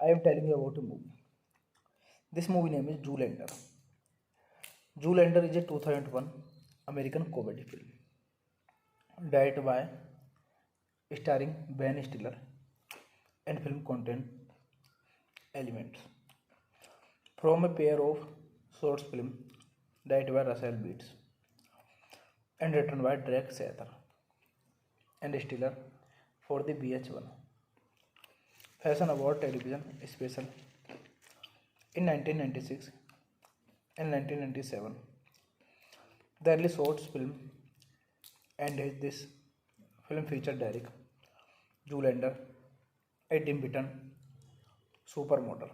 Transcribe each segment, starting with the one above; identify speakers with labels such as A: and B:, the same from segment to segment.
A: I am telling you about a movie. This movie name is Zoolander. Zoolander is a 2001 American comedy film directed by starring Ben Stiller and film content elements from a pair of short films directed by Russell Beats and written by Drake Sather and Stiller for the VH1 Fashion Award television special in 1996 and 1997. The early short film and this film featured Derek Zoolander, a dim witted supermodel.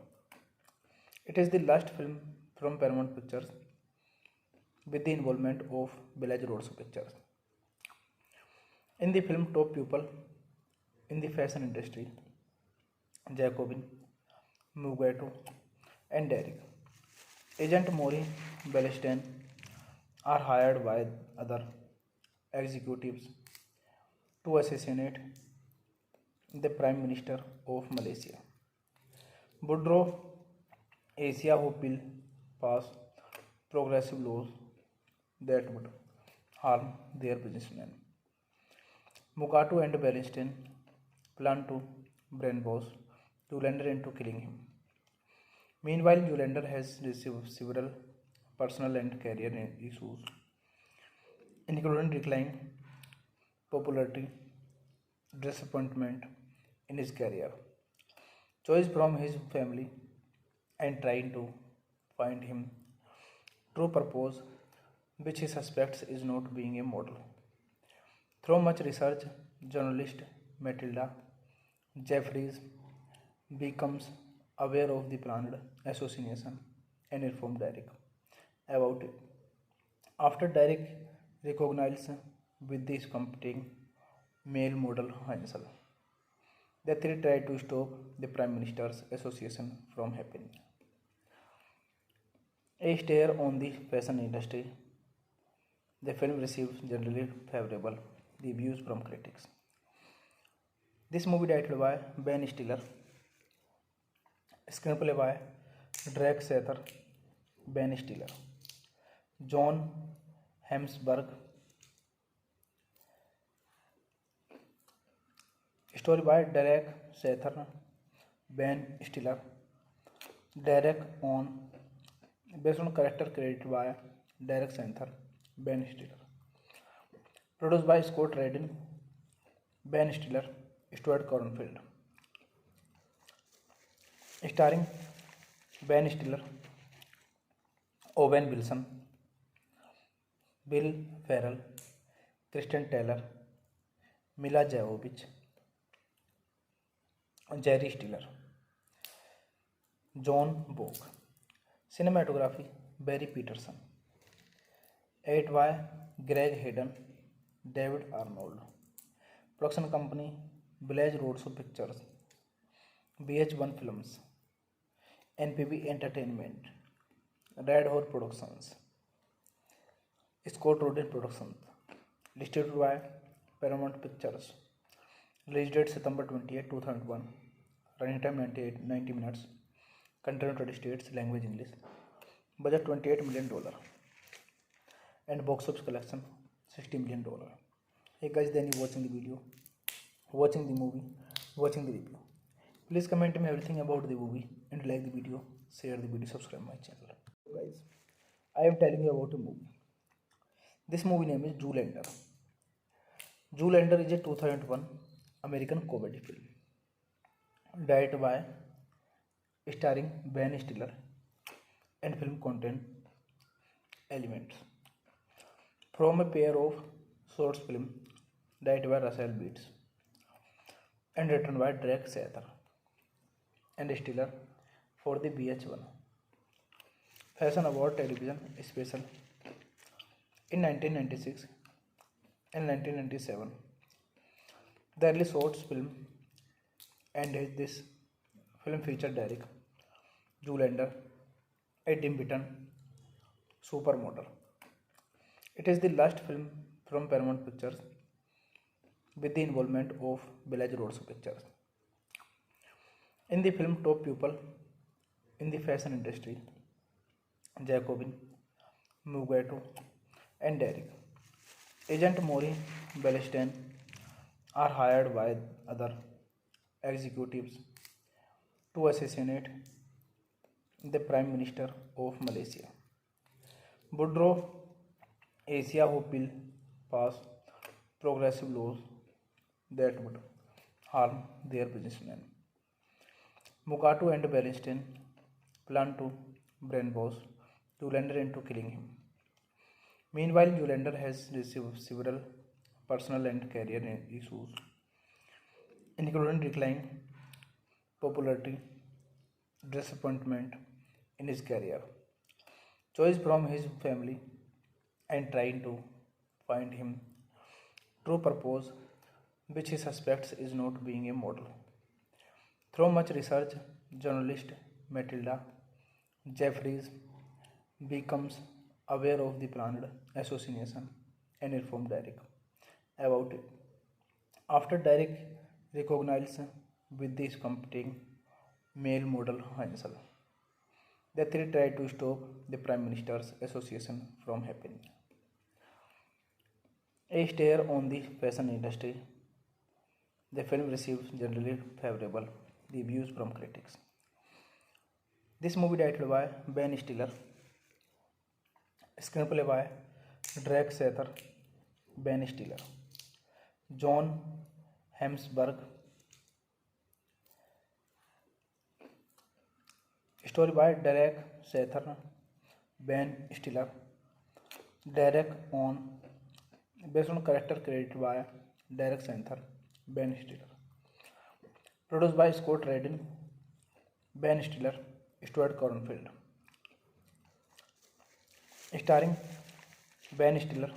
A: It is the last film from Paramount Pictures with the involvement of Village Roads Pictures. In the film, top people in the fashion industry, Jacobin, Mugato, and Derek, Agent Maury Bellstein are hired by other executives to assassinate the Prime Minister of Malaysia, Boudreaux Asia, who will pass progressive laws that would harm their businessmen. Mugato and Bernstein plan to brainwash Zoolander into killing him. Meanwhile, Zoolander has received several personal and career issues, including decline, popularity, disappointment in his career, choice from his family, and trying to find him true purpose, which he suspects is not being a model. Through much research, journalist Matilda Jeffries becomes aware of the planned assassination and informs Derek about it. After Derek recognizes with this competing male model Hansel, the three try to stop the Prime Minister's association from happening. A stare on the fashion industry, the film receives generally favorable reviews from critics. This movie directed by Ben Stiller, screenplay by Drake Sather, Ben Stiller, John Hemsworth, story by Derek Sather, Ben Stiller, Derek on based on character created by Derek Sather, Ben Stiller, produced by Scott Rudin, Ben Stiller, Stuart Cornfield, starring Ben Stiller, Owen Wilson, Will Ferrell, Kristen Taylor, Mila Jovovich, Jerry Stiller, John Bogue. Cinematography Barry Peterson. Edited by Greg Hayden, David Arnold. Production company Village Roads Pictures, VH1 Films, NPB Entertainment, Red Horse Productions, Scott Rudin Productions. Distributed by Paramount Pictures. Release date September 28, 2001. Running time 90 minutes. Country United States. Language English. Budget $28 million. And box office collection $60 million. Hey guys, then you watching the video, watching the movie, watching the review. Please comment me everything about the movie and like the video, share the video, subscribe my channel. Guys, I am telling you about a movie. This movie name is Zoolander. Zoolander is a 2001 American comedy film directed by starring Ben Stiller and film content elements from a pair of short films directed by Russell Beats and written by Drake Sather and Stiller for the VH1 Fashion Award television special in 1996 and 1997. The early short film and this film featured Derek Zoolander, a dim witted supermodel. It is the last film from Paramount Pictures with the involvement of Village Roads Pictures. In the film Top Pupil in the fashion industry, Jacobin, Mugato, and Derek, Agent Maury Bellstein are hired by other executives to assassinate the Prime Minister of Malaysia, Boudreaux Asia, who will pass progressive laws that would harm their businessmen. Mugato and Bernstein plan to brainwash Zoolander into killing him. Meanwhile, Zoolander has received several personal and career issues, including decline, popularity, disappointment in his career, choice from his family, and trying to find him true purpose, which he suspects is not being a model. Through much research, journalist Matilda Jeffries becomes aware of the planned assassination and informs Derek about it. After Derek recognizes with this competing male model Hansel, the three try to stop the Prime Minister's association from happening. A stare on the fashion industry, the film receives generally favorable reviews from critics. This movie directed by Ben Stiller, screenplay by Drake Sather, Ben Stiller, John Hemsworth, story by Derek Sather, Ben Stiller, Derek on based on character created by Derek Sather, Ben Stiller, produced by Scott Rudin, Ben Stiller, Stuart Cornfield, starring Ben Stiller,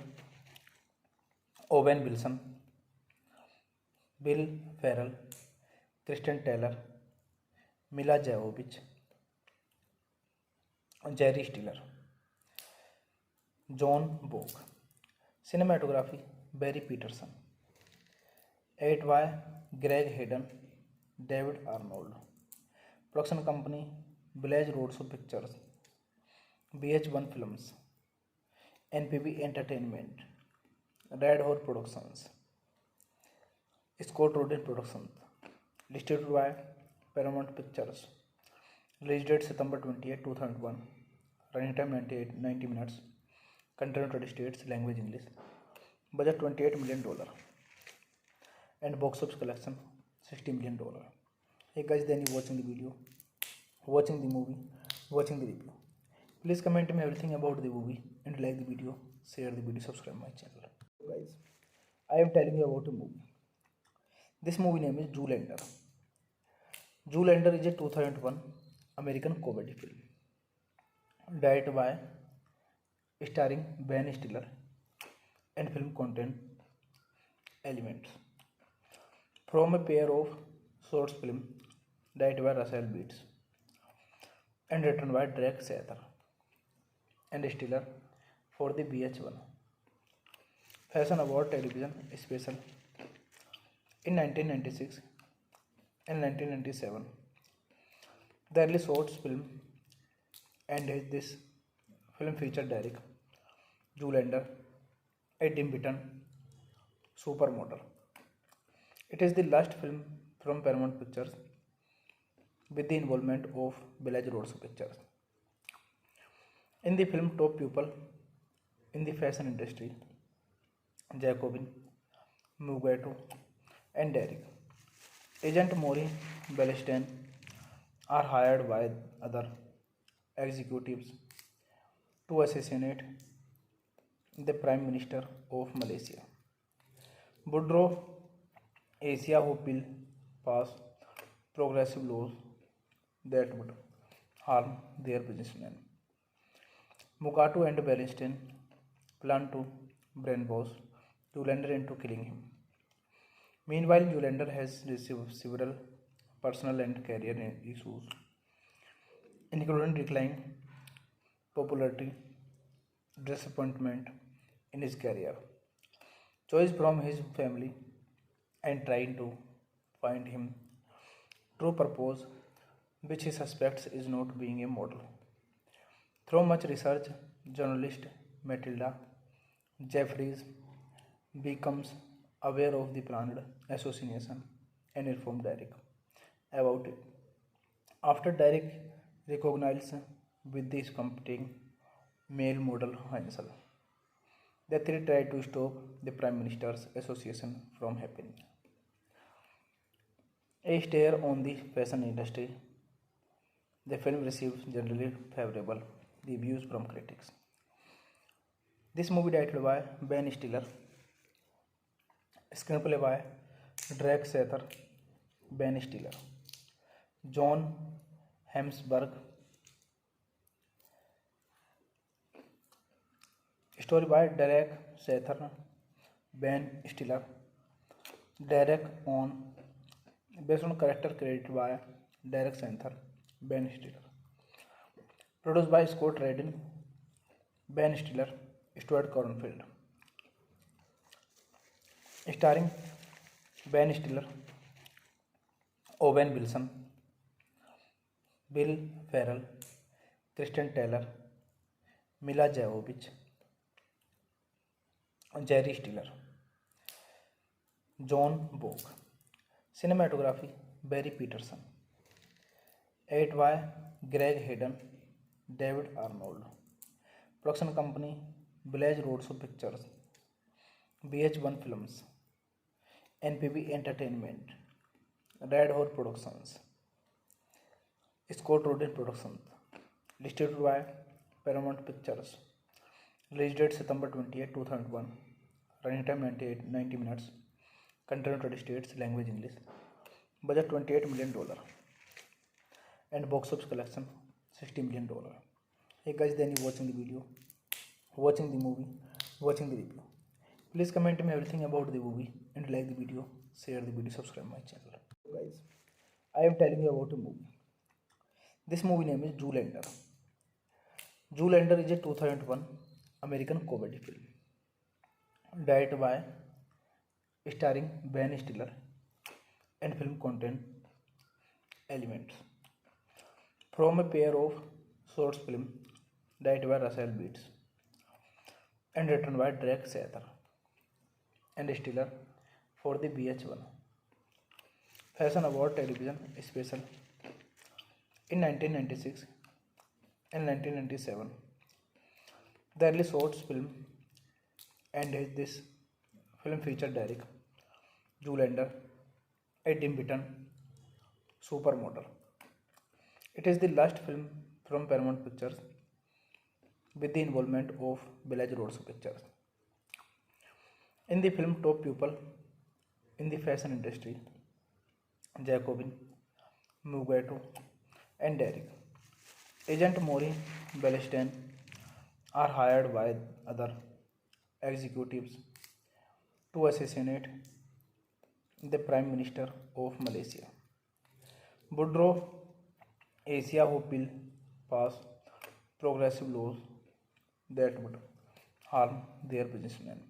A: Owen Wilson, Bill Farrell, Kristen Taylor, Mila Jovovich, Jerry Stiller, John Bogue. Cinematography Barry Peterson. Edit by Greg Hayden, David Arnold. Production company Village Roadshow Pictures, BH1 Films, NPB Entertainment, Red Horse Productions, Scott Rudin Productions. Distributed by Paramount Pictures. Release date September 28, 2001. Running time 90 minutes. Country United States. Language English. Budget $28 million. And box office collection $60 million. Hey guys, then you watching the video, watching the movie, watching the review. Please comment me everything about the movie and like the video, share the video, subscribe my channel. Guys, I am telling you about a movie. This movie name is Zoolander. Zoolander is a 2001 American comedy film directed by starring Ben Stiller and film content elements from a pair of short film directed by Russell Beats and written by Drake Sather and Stiller for the BH1 Fashion Award television special in 1996 and 1997. The early short film and this film featured Derek, Zoolander, a dim witted supermodel. It is the last film from Paramount Pictures with the involvement of Village Roadshow Pictures. In the film Top Pupil in the fashion industry, Jacobin, Mugato, and Derek, Agent Maury Bellstein are hired by other executives to assassinate the Prime Minister of Malaysia, Boudreaux Asia, who will pass progressive laws that would harm their businessmen. Mugato and Bernstein plan to brainwash Zoolander into killing him. Meanwhile, Zoolander has received several personal and career issues, including decline, popularity, disappointment in his career, choice from his family, and trying to find him true purpose, which he suspects is not being a model. Through much research, journalist Matilda Jeffries becomes aware of the planned assassination and informs Derek about it. After Derek recognizes with this competing male model Hansel, the three try to stop the Prime Minister's association from happening. A stare on the fashion industry, the film receives generally favorable reviews from critics. This movie directed by Ben Stiller, screenplay by Drake Sather, Ben Stiller, John Hemsworth, story by Derek Sather, Ben Stiller, Derek on based on character created by Derek Sather, Ben Stiller, produced by Scott Rudin, Ben Stiller, Stuart Cornfield, starring Ben Stiller, Owen Wilson, Bill Farrell, Kristen Taylor, Mila Jovovich, Jerry Stiller, John Bogue. Cinematography Barry Peterson. Edit by Greg Hayden, David Arnold. Production company Village Roadshow Pictures, BH1 Films, NPB Entertainment, Red Horse Productions, Scott Rudin Productions. Distributed by Paramount Pictures. Release date September 28, 2001. Running time 90 minutes. Country United States. Language English. Budget $28 million. And box office collection $60 million. Hey guys, then you watching the video, watching the movie, watching the review. Please comment me everything about the movie and like the video, share the video, subscribe my channel. Guys, I am telling you about a movie. This movie name is Zoolander. Zoolander is a 2001 American comedy film. Directed by, starring Ben Stiller, and film content elements from a pair of short films directed by Russell Beats and written by Drake Sather and Stiller for the VH1 Fashion Award television special in 1996 and 1997. The early shorts film and this film featured Derek Zoolander, a dim beaten supermodel. It is the last film from Paramount Pictures with the involvement of Village Roadshow Pictures. In the film, top people in the fashion industry, Jacobin, Mugato, and Derek, Agent Maury Bellstein, are hired by other executives to assassinate the Prime Minister of Malaysia, Boudreaux Asia, who will pass progressive laws that would harm their businessmen.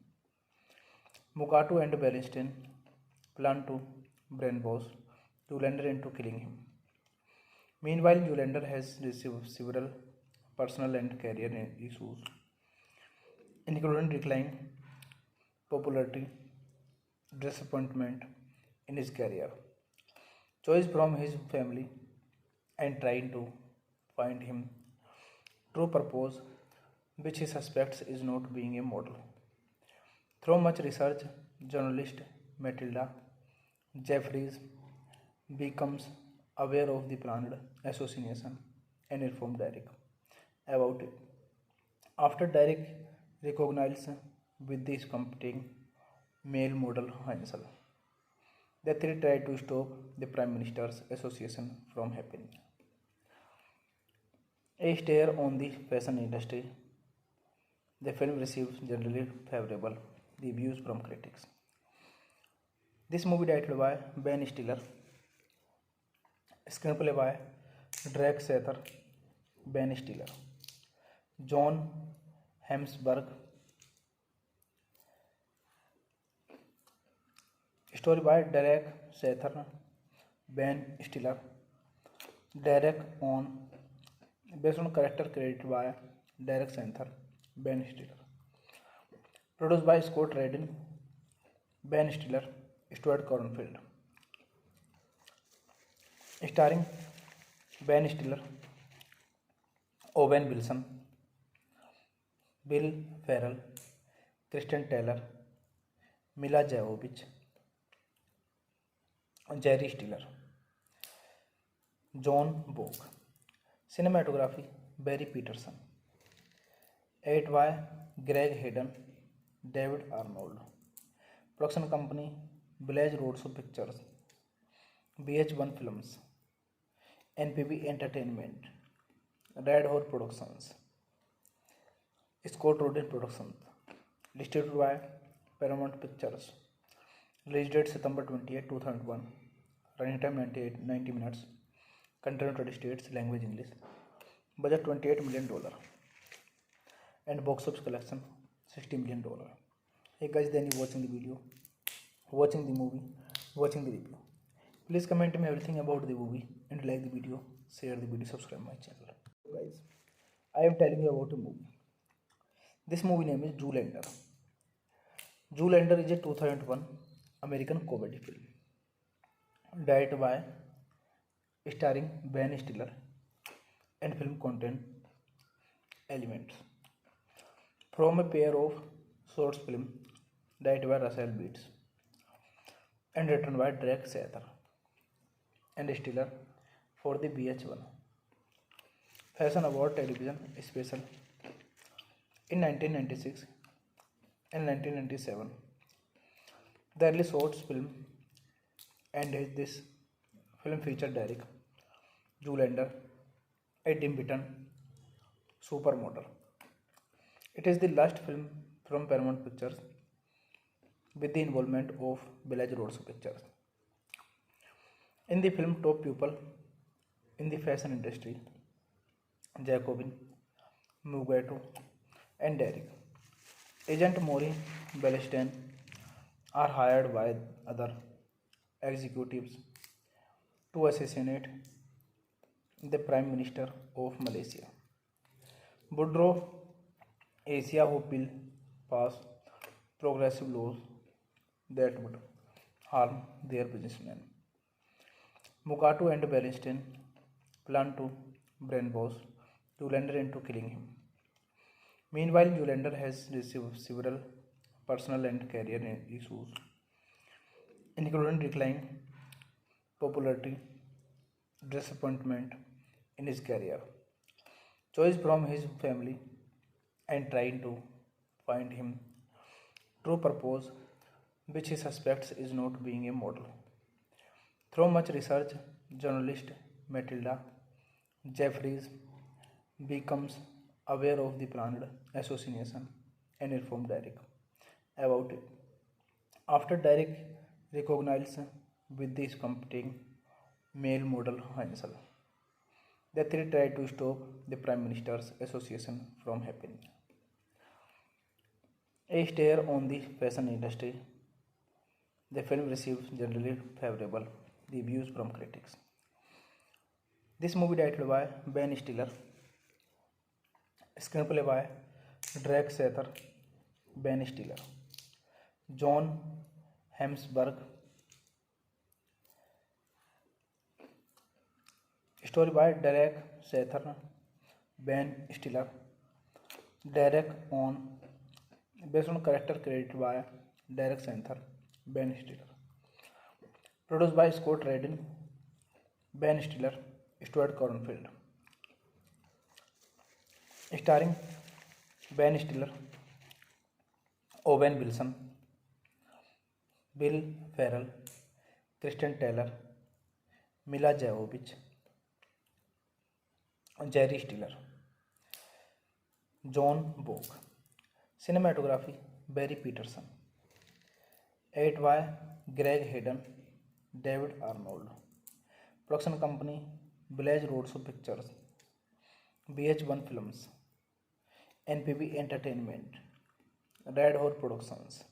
A: Mugato and Bernstein plan to brainwash Zoolander into killing him. Meanwhile, Zoolander has received several personal and career issues, including decline popularity, disappointment in his career, choice from his family, and trying to find him true purpose, which he suspects is not being a model. Through much research, journalist Matilda Jeffries becomes aware of the planned assassination and informs Derek about it. After Derek recognizes with this competing male model Hansel, the three try to stop the Prime Minister's association from happening. A stare on the fashion industry, the film receives generally favorable reviews from critics. This movie directed by Ben Stiller, screenplay by Drake Sather, Ben Stiller, John Hemsworth, story by Derek Sather, Ben Stiller, Derek on based on character created by Derek Santher, Ben Stiller. Produced by Scott Rudin, Ben Stiller, Stuart Cornfield. Starring Ben Stiller, Owen Wilson, Bill Farrell, Kristen Taylor, Mila Jovovich, Jerry Stiller, John Bogue. Cinematography Barry Peterson. Edit by Greg Hayden, David Arnold. Production company Village Roadshow Pictures, BH1 Films, NPB Entertainment, Red Horse Productions, Scott Rudin Productions. Distributed by Paramount Pictures. Release date September 28, 2001. Running time 90 minutes. Country United States. Language English. Budget $28 million. And box office collection $60 million. Hey guys, then you watching the video, watching the movie, watching the review. Please comment me everything about the movie and like the video, share the video, subscribe my channel. Guys, I am telling you about a movie. This movie name is Zoolander. Zoolander is a 2001 American comedy film. Directed by, starring Ben Stiller, and film content elements from a pair of short films directed by Russell Beats and written by Derek Sather and Stiller for the VH1 Fashion Award television special in 1996 and 1997. The early shorts film and this film featured Derek Zoolander, a dim beaten supermodel. It is the last film from Paramount Pictures with the involvement of Village Roadshow Pictures. In the film, top people in the fashion industry, Jacobin, Mugato, and Derek, Agent Maury Bellstein, are hired by other executives to assassinate the Prime Minister of Malaysia, Boudreaux Asia, who will pass progressive laws that would harm their businessmen. Mugato and Bernstein plan to brainwash Zoolander into killing him. Meanwhile, Zoolander has received several personal and career issues, including declining popularity, disappointment in his career, choice from his family, and trying to find him true purpose, which he suspects is not being a model. Through much research, journalist Matilda Jeffries becomes aware of the planned assassination and informs Derek about it. After Derek recognizes with this competing male model Hansel, the three try to stop the Prime Minister's association from happening. A stare on the fashion industry, the film receives generally favorable reviews from critics. This movie directed by Ben Stiller, screenplay by Derek Sather, Ben Stiller, John Hemsworth, story by Derek Sather, Ben Stiller, Derek on based on character created by Derek Santher, Ben Stiller. Produced by Scott Rudin, Ben Stiller, Stuart Cornfield. Starring Ben Stiller, Owen Wilson, Bill Farrell, Kristen Taylor, Mila Jovovich, Jerry Stiller, John Bogue. Cinematography Barry Peterson. Edit by Greg Hayden, David Arnold. Production company Village Roadshow Pictures, BH1 Films, NPB Entertainment, Red Horse Productions,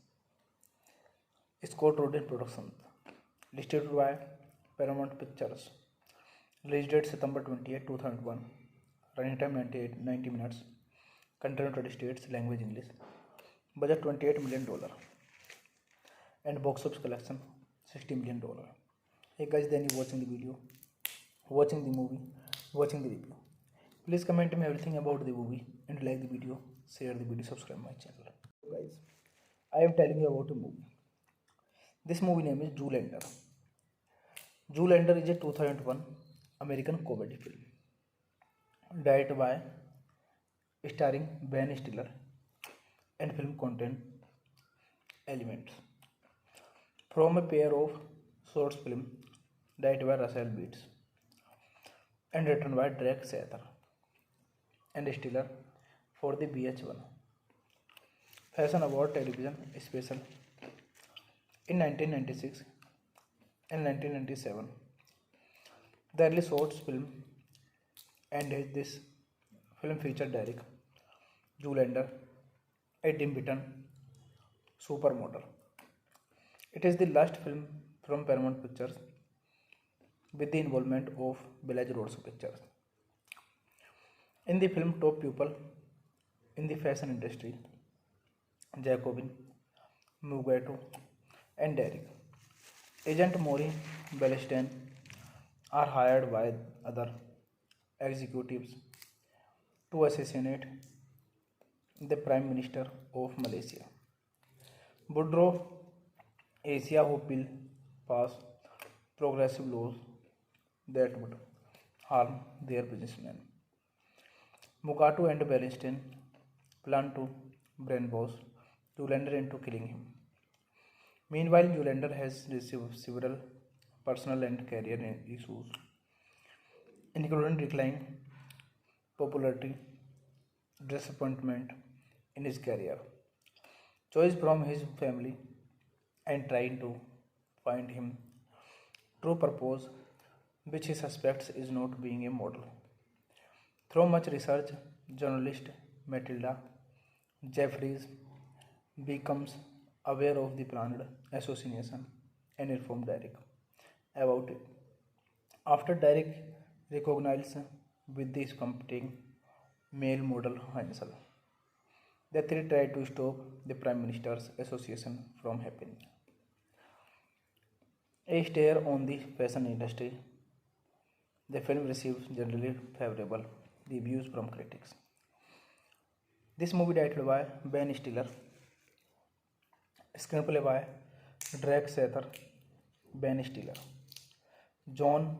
A: Scott Rudin Productions. Distributed by Paramount Pictures. Release date September 28, 2001. Running time 90 minutes. Country United States. Language English. Budget $28 million. And box office collection $60 million. Hey guys, then you watching the video, watching the movie, watching the review. Please comment me everything about the movie and like the video, share the video, subscribe my channel. Guys, I am telling you about a movie. This movie name is Zoolander. Zoolander is a 2001 American comedy film, directed by, starring Ben Stiller, and film content elements from a pair of short film directed by Russell Beats and written by Drake Sather and Stiller for the VH1 Fashion Award television special in 1996 and 1997. The early shorts film and this film featured Derek Zoolander, a dim beaten supermodel. It is the last film from Paramount Pictures with the involvement of Village Roads Pictures. In the film, top people in the fashion industry, Jacobin, Mugato, and Derek, Agent Maury Bellstein, are hired by other executives to assassinate the Prime Minister of Malaysia, Boudreaux Asia, who will pass progressive laws that would harm their businessmen. Mugato and Bernstein plan to brainwash Zoolander into killing him. Meanwhile, Zoolander has received several personal and career issues, including declining popularity, disappointment in his career, choice from his family, and trying to find him true purpose, which he suspects is not being a model. Through much research, journalist Matilda Jeffries becomes aware of the planned assassination and informs Derek about it. After Derek recognizes with this competing male model Hansel, the three try to stop the Prime Minister's association from happening. A stare on the fashion industry, the film receives generally favorable reviews from critics. This movie directed by Ben Stiller, screenplay by Drake Sather, Ben Stiller, John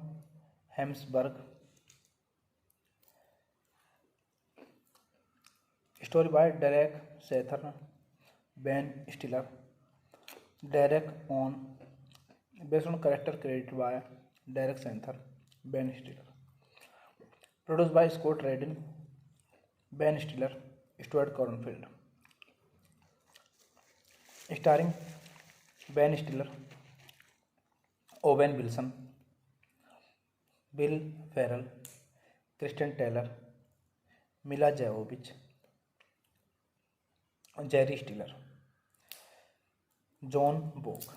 A: Hemsworth, story by Drake Sather, Ben Stiller, Derek on based on character created by Derek Sather, Ben Stiller, produced by Scott Rudin, Ben Stiller, Stuart Cornfield, starring Ben Stiller, Owen Wilson, Bill Farrell, Kristen Taylor, Mila Jovovich, Jerry Stiller, John Bogue.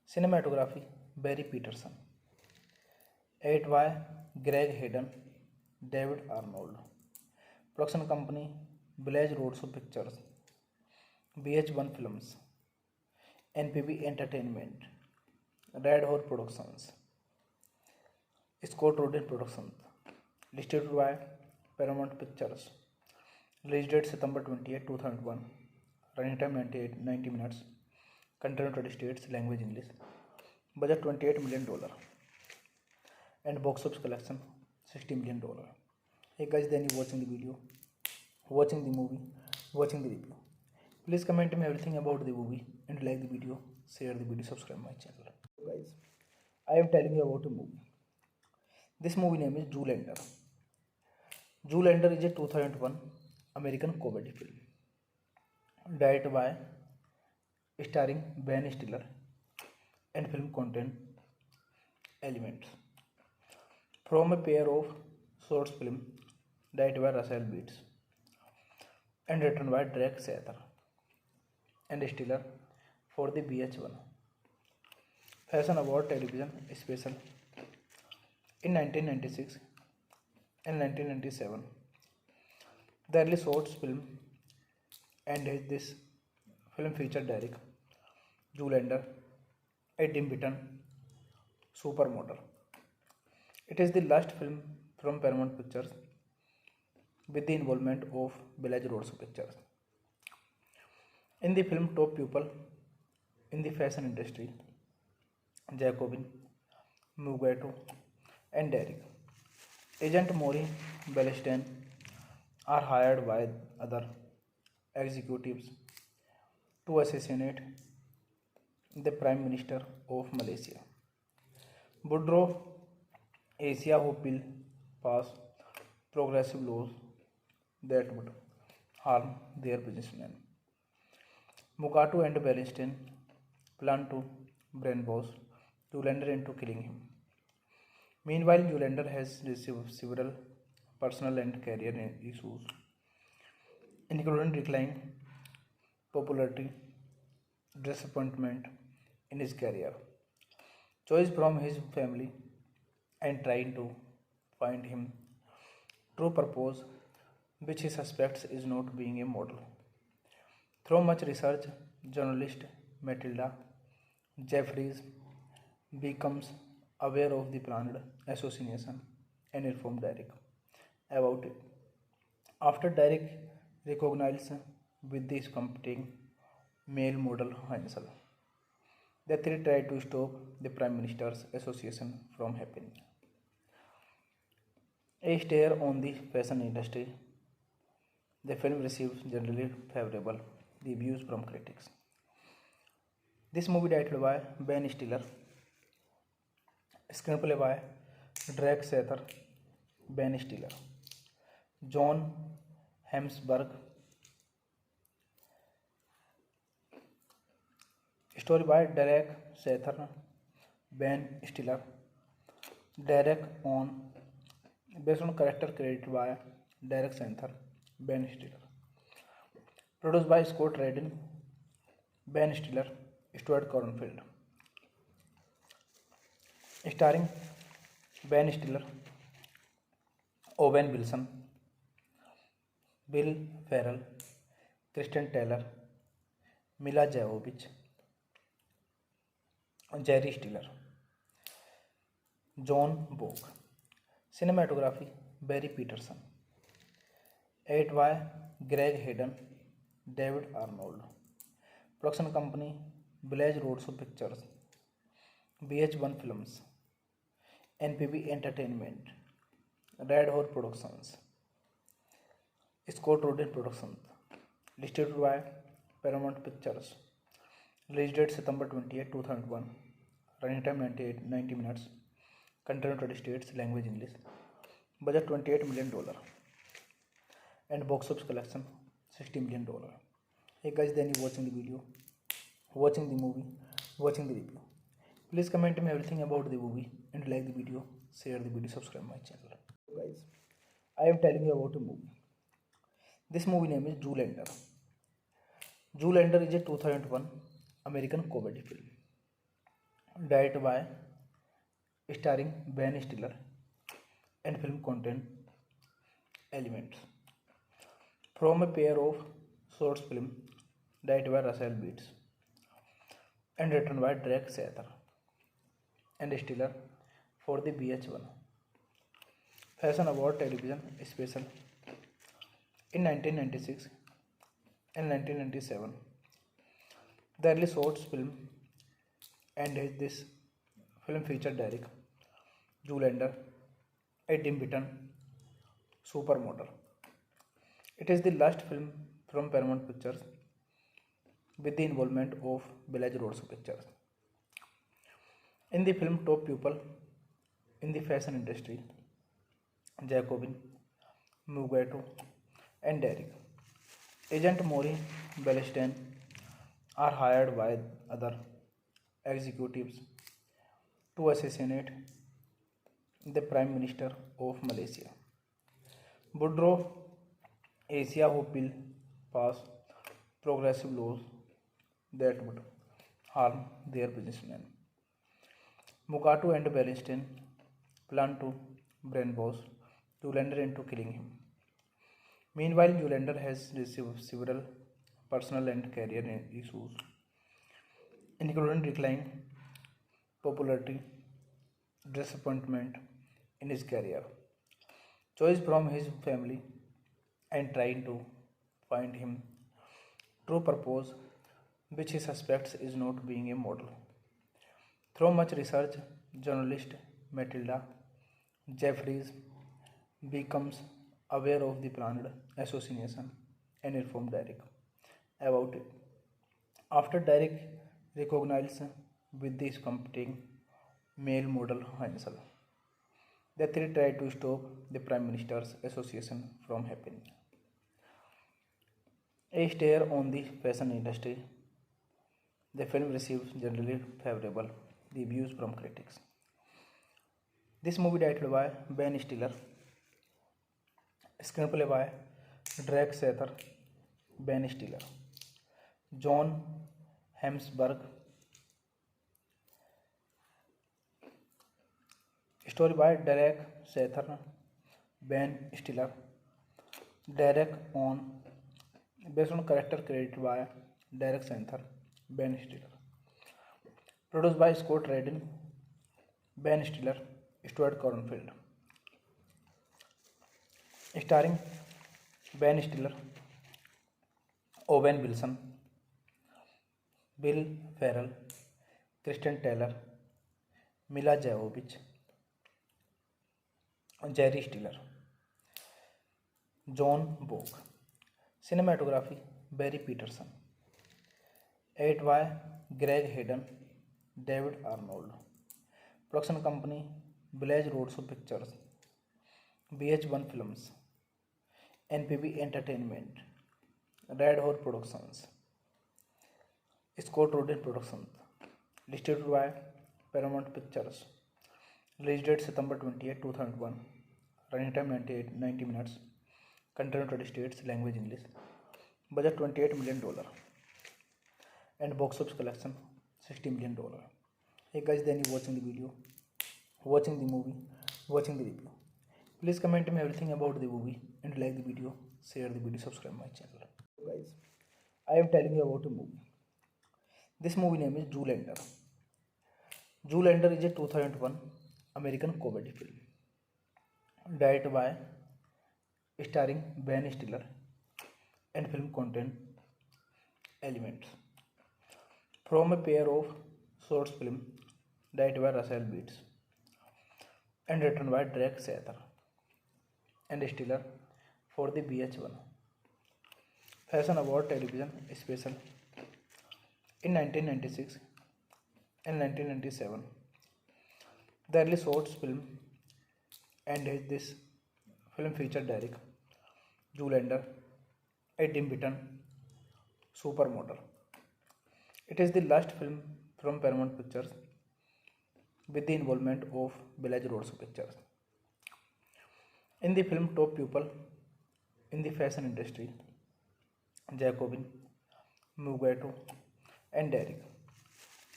A: Cinematography Barry Peterson. Edited by Greg Hayden, David Arnold. Production company Village Roads Pictures, VH1 Films, NPB Entertainment, Red Horse Productions, Scott Rudin Productions. Distributed by Paramount Pictures. Release date September 28, 2001. Running time 90 minutes. Country United States. Language English. Budget $28 million. And box office collection $60 million. Hey guys, then you watching the video, watching the movie, watching the review. Please comment me everything about the movie and like the video, share the video, subscribe my channel. Guys, I am telling you about a movie. This movie name is Zoolander. Zoolander is a 2001 American comedy film, directed by, starring Ben Stiller, and film content elements from a pair of short film directed by Russell Beats and written by Drake Sather and Stiller for the VH1 Fashion Award television special In 1996 and 1997, the early short film and this film featured Derek, Zoolander, a Tim Burton supermodel. It is the last film from Paramount Pictures with the involvement of Village Roads Pictures. In the film, top people in the fashion industry, Jacobin, Mugato, and Derek, Agent Maury Bellstein are hired by other executives to assassinate the Prime Minister of Malaysia, Boudreaux Asia, who will pass progressive laws that would harm their businessmen. Mugato and Bernstein plan to brainwash Zoolander into killing him. Meanwhile, Zoolander has received several personal and career issues, including decline, popularity, disappointment in his career, choice from his family, and trying to find him true purpose, which he suspects is not being a model. Through much research, journalist Matilda Jeffries becomes aware of the planned assassination and informs Derek about it. After Derek recognizes with this competing male model Hansel, the three try to stop the Prime Minister's association from happening. A stare on the fashion industry, the film receives generally favorable reviews from critics. This movie directed by Ben Stiller, screenplay by Drake Sather, Ben Stiller, John Hemsworth, story by Derek Sather, Ben Stiller, Derek on based on character created by Derek Sather, Ben Stiller, produced by Scott Rudin, Ben Stiller, Stuart Cornfield, starring Ben Stiller, Owen Wilson, Will Ferrell, Kristen Taylor, Mila Jovovich, Jerry Stiller, John Bogue. Cinematography Barry Peterson. Edit by Greg Hayden, David Arnold. Production company Village Roads Pictures, BH1 Films, NPB Entertainment, Red Hot Productions, Scott Rudin Productions. Distributed by Paramount Pictures. Release date September 28, 2001. Running time 90 minutes. Country United States. Language English. Budget $28 million. And box office collection $60 million. Hey guys, then you watching the video, watching the movie, watching the review. Please comment me everything about the movie and like the video, share the video, subscribe my channel. Guys, I am telling you about a movie. This movie name is Zoolander. Zoolander is a 2001 American comedy film, directed by starring Ben Stiller, and film content elements from a pair of short films directed by Russell Beats and written by Drake Sather and Stiller for the VH1 Fashion Award television special in 1996 and 1997. The early short film and this film featured Derek, Zoolander, a Tim Burton supermodel. It is the last film from Paramount Pictures with the involvement of Village Roads Pictures. In the film, top people in the fashion industry, Jacobin, Mugato, and Derek, Agent Maury Bellstein are hired by other executives to assassinate the Prime Minister of Malaysia, Boudreaux Asia, who will pass progressive laws that would harm their businessmen. Mugato and Bernstein plan to brainwash Zoolander into killing him. Meanwhile, Zoolander has received several personal and career issues, including decline, popularity, disappointment in his career, choice from his family, and trying to find him true purpose, which he suspects is not being a model. Through much research, journalist Matilda Jeffries becomes aware of the planned assassination and informs Derek about it. After Derek recognizes with this competing male model Hansel, the three try to stop the Prime Minister's association from happening. A stare on the fashion industry, the film receives generally favorable reviews from critics. This movie directed by Ben Stiller, screenplay by Drake Sather, Ben Stiller, John Hemsworth, story by Derek Sather, Ben Stiller, Derek on based on character created by Derek Sather, Ben Stiller, produced by Scott Rudin, Ben Stiller, Stuart Cornfield, starring Ben Stiller, Owen Wilson, Bill Farrell, Kristen Taylor, Mila Jovovich, Jerry Stiller, John Bogue. Cinematography Barry Peterson. Edit by Greg Hayden, David Arnold. Production company Village Roadshow Pictures, BH1 Films, NPB Entertainment, Red Horse Productions, Scott Rudin Productions. Distributed by Paramount Pictures. Release date September 28, 2001. Running time 90 minutes. Country United States. Language English. Budget $28 million. And box office collection $60 million. Hey guys, then you watching the video, watching the movie, watching the review. Please comment me everything about the movie and like the video, share the video, subscribe my channel. Guys, I am telling you about a movie. This movie name is Zoolander. Zoolander is a 2001 American comedy film, directed by starring Ben Stiller, and film content elements from a pair of short films directed by Russell Beats and written by Drake Sather and Stiller for the VH1 Fashion Award television special in 1996 and 1997. The early short film and this film featured Derek Zoolander, a dim witted supermodel. It is the last film from Paramount Pictures with the involvement of Village Roadshow Pictures. In the film, top people in the fashion industry, Jacobin, Mugato, and Derek,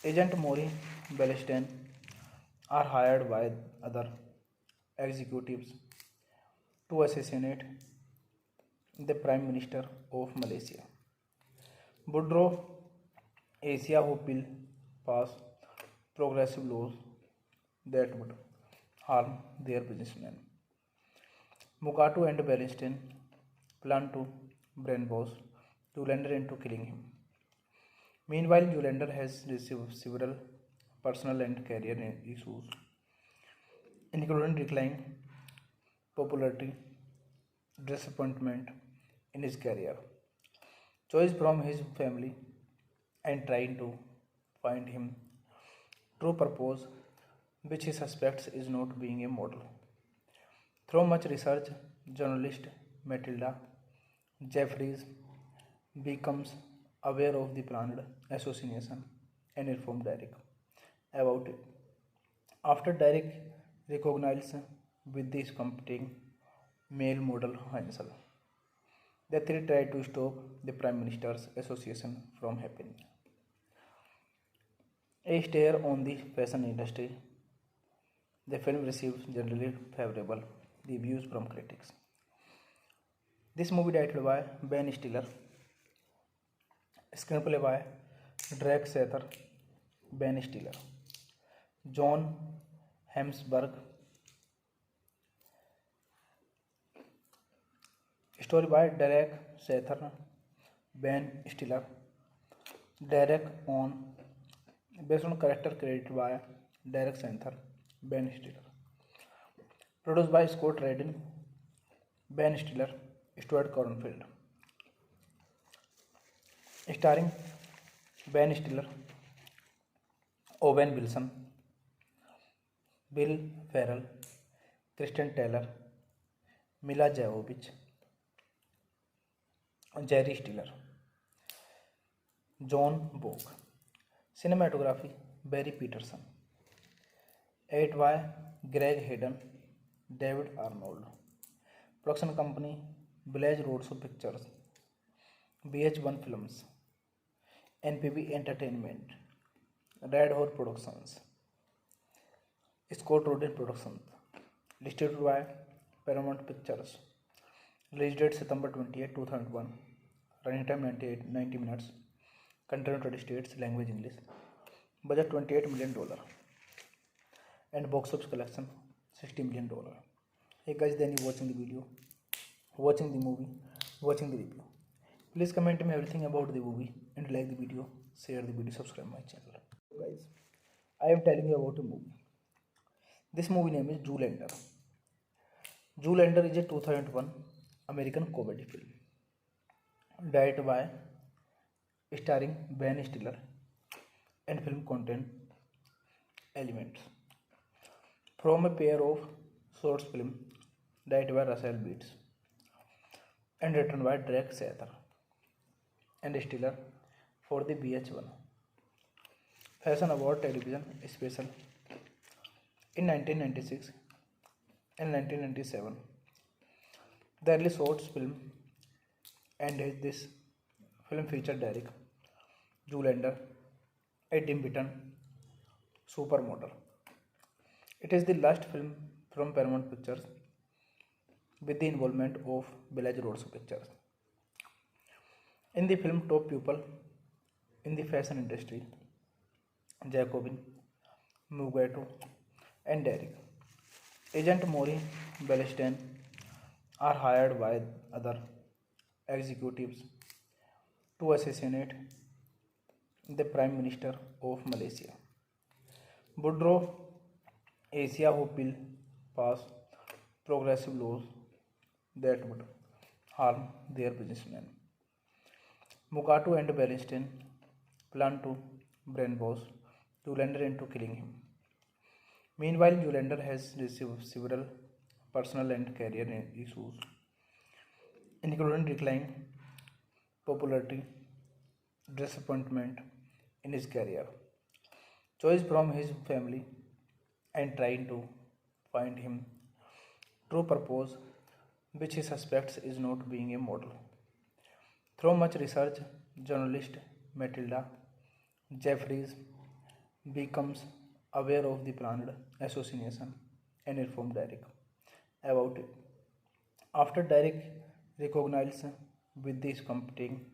A: Agent Maury Ballestein, are hired by other executives to assassinate the Prime Minister of Malaysia, Boudreaux Asia, who will pass progressive laws that would harm their businessmen. Mugato and Ballestein plan to brainwash Zoolander into killing him. Meanwhile, Zoolander has received several personal and career issues, including decline, popularity, disappointment in his career, choice from his family, and trying to find him true purpose, which he suspects is not being a model. Through much research, journalist Matilda Jeffries becomes aware of the planned assassination and informs Derek about it. After Derek recognizes with this competing male model Hansel, the three try to stop the Prime Minister's assassination from happening. A stare on the fashion industry, The film received generally favorable reviews from critics. This movie directed by Ben Stiller, screenplay by Drake Sather, Ben Stiller, John Hemsworth, story by Derek Sather, Ben Stiller, Derek on based on character created by Derek Sather, Ben Stiller, produced by Scott Rudin, Ben Stiller, Stuart Cornfield, starring Ben Stiller, Owen Wilson, Bill Ferrell, Kristen Taylor, Mila Jovovich, Jerry Stiller, John Bogue. Cinematography Barry Peterson. Edit by Greg Hayden, David Arnold. Production company Village Roadshow Pictures, BH1 Films, NPB Entertainment, Red Horse Productions, Scott Rudin Productions. Distributed by Paramount Pictures. Release date September 28, 2001. Running time 90 minutes. Country United States. Language English. Budget $28 million. And box office collection $60 million. Hey guys, then you watching the video, watching the movie, watching the review. Please comment me everything about the movie and like the video, share the video, subscribe my channel. Guys, I am telling you about a movie. This movie name is Zoolander. Zoolander is a 2001 American comedy film directed by starring Ben Stiller and film content elements from a pair of short film directed by Russell Beats and written by Drake Sather and Stiller for the VH1 Fashion Award television special in 1996 and 1997. The early short film and this film featured Derek Zoolander, a dim-witted supermodel. It is the last film from Paramount Pictures with the involvement of Village Roadshow Pictures. In the film, top people in the fashion industry, Jacobin, Mugato, and Derek, Agent Maury Bellstein, are hired by other executives to assassinate the Prime Minister of Malaysia, Boudreaux Asia, who will pass progressive laws that would harm their businessmen. Mugato and Bernstein plan to brainwash Zoolander into killing him. Meanwhile, Zoolander has received several personal and career issues, including decline, popularity, disappointment in his career, choice from his family, and trying to find him true purpose, which he suspects is not being a model. Through much research, journalist Matilda Jeffries becomes aware of the planned assassination and informs Derek about it. After Derek recognizes with this competing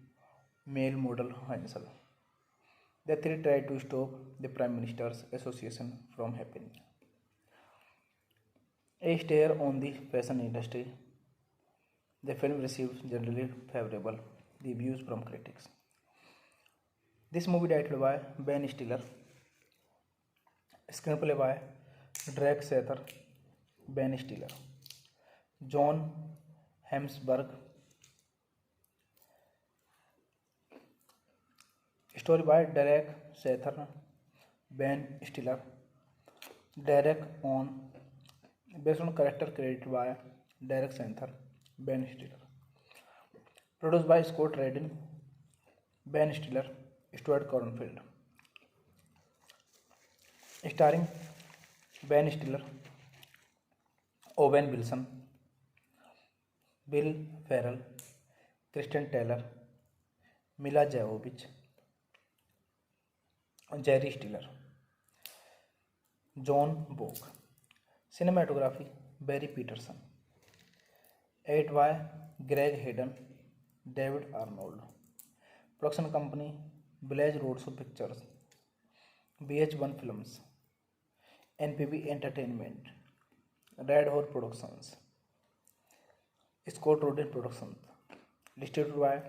A: male model Hansel, the three try to stop the Prime Minister's association from happening. A stare on the fashion industry, the film received generally favorable reviews from critics. This movie directed by Ben Stiller, screenplay by Drake Sather, Ben Stiller, John Hemsworth, story by Derek Sather, Ben Stiller, Derek on based on character created by Derek Sather, Ben Stiller, produced by Scott Rudin, Ben Stiller, Stuart Cornfield, starring Ben Stiller, Owen Wilson, Bill Ferrell, Kristen Taylor, Mila Jovovich, Jerry Stiller, John Bogue. Cinematography Barry Peterson. Edit by Greg Hayden, David Arnold. Production company Village Roadshow Pictures, BH1 Films, NPB Entertainment, Red Horse Productions, Scott Rudin Productions. Distributed by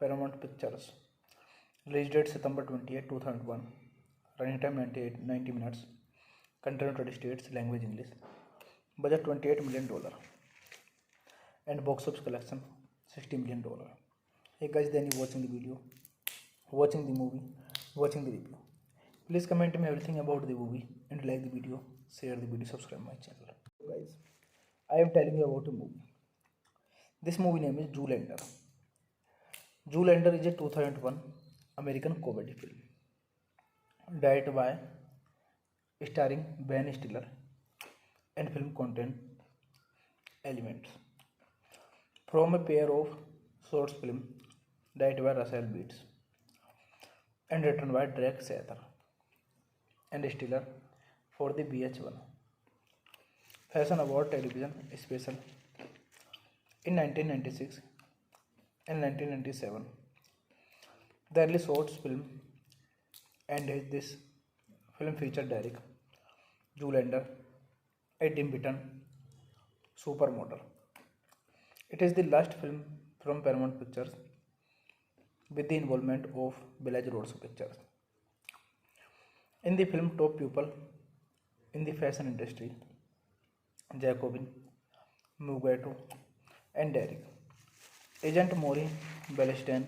A: Paramount Pictures. Release date September 28, 2001. Running time 90 minutes. Country United States. Language English. Budget $28 million. And box office collection $60 million. Hey guys, then you watching the video, watching the movie, watching the review. Please comment me everything about the movie and like the video, share the video, subscribe my channel. Guys, I am telling you about a movie. This movie name is Zoolander. Zoolander is a 2001 American comedy film. Directed by, starring Ben Stiller and film content elements from a pair of short films directed by Russell Beats and written by Drake Sather and Stiller for the VH1 Fashion Award television special in 1996 and 1997. The early short film and this film featured Derek Zoolander, a dim beaten supermodel. It is the last film from Paramount Pictures with the involvement of Village Roadshow Pictures. In the film, top people in the fashion industry, Jacobin, Mugato, and Derek, Agent Maury Bellstein,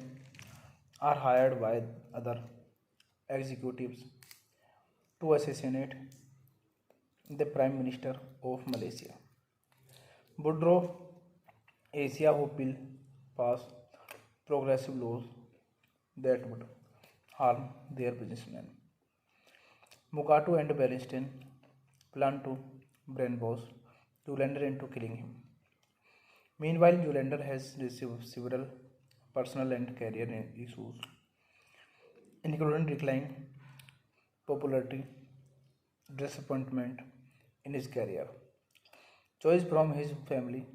A: are hired by other executives to assassinate the Prime Minister of Malaysia, Boudreaux Asia, who will pass progressive laws that would harm their businessmen. Mugato and Bernstein plan to brainwash Zoolander into killing him. Meanwhile, Zoolander has received several personal and career issues, including declining popularity, disappointment in his career, choice from his family,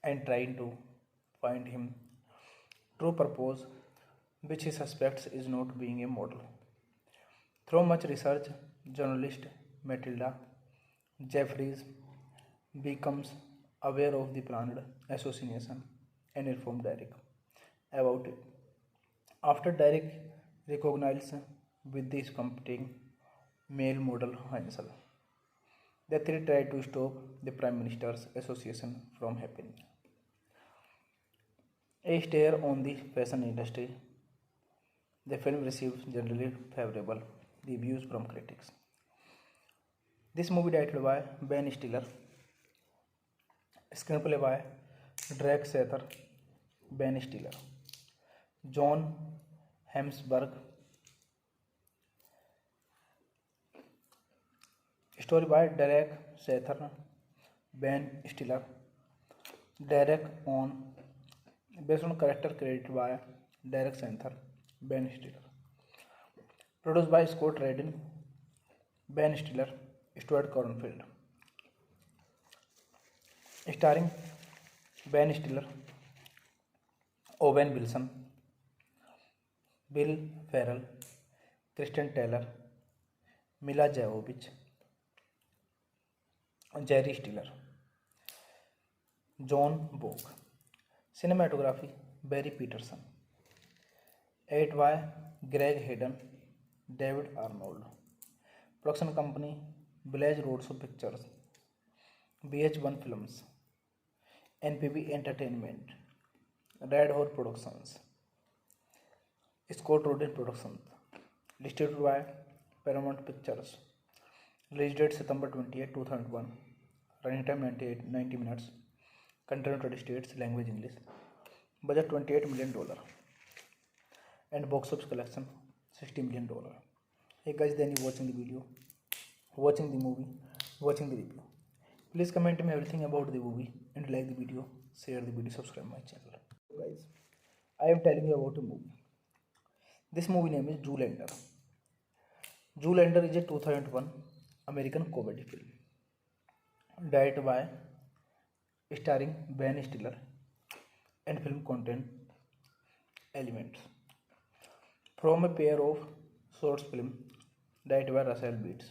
A: and trying to find him true purpose, which he suspects is not being a model. Through much research, journalist Matilda Jeffries becomes aware of the planned assassination and informs Derek about it. After Derek recognizes with this competing male model Hansel, the three try to stop the Prime Minister's association from happening. A stare on the fashion industry, the film receives generally favorable reviews from critics. This movie directed by Ben Stiller, screenplay by Drake Sather, Ben Stiller, John Hemsworth, story by Derek Sather, Ben Stiller, Derek on based on character created by Derek Sather, Ben Stiller, produced by Scott Rudin, Ben Stiller, Stuart Cornfield, starring Ben Stiller, Owen Wilson, Bill Farrell, Kristen Taylor, Mila Jovovich, Jerry Stiller, John Bogue. Cinematography Barry Peterson. Edit by Greg Hayden, David Arnold. Production company Village Roadshow Pictures, VH1 Films, NPB Entertainment, Red Horse Productions, Scott Rudin Productions. Distributed by Paramount Pictures. Release date September 28, 2001. Running time 90 minutes. Country United States. Language English. Budget $28 million. And box office collection $60 million. Hey guys, then you watching the video, watching the movie, watching the review. Please comment me everything about the movie and like the video, share the video, subscribe my channel. Guys, I am telling you about a movie. This movie name is Zoolander. Zoolander is a 2001 American comedy film directed by starring Ben Stiller and film content elements from a pair of short film directed by Russell Beats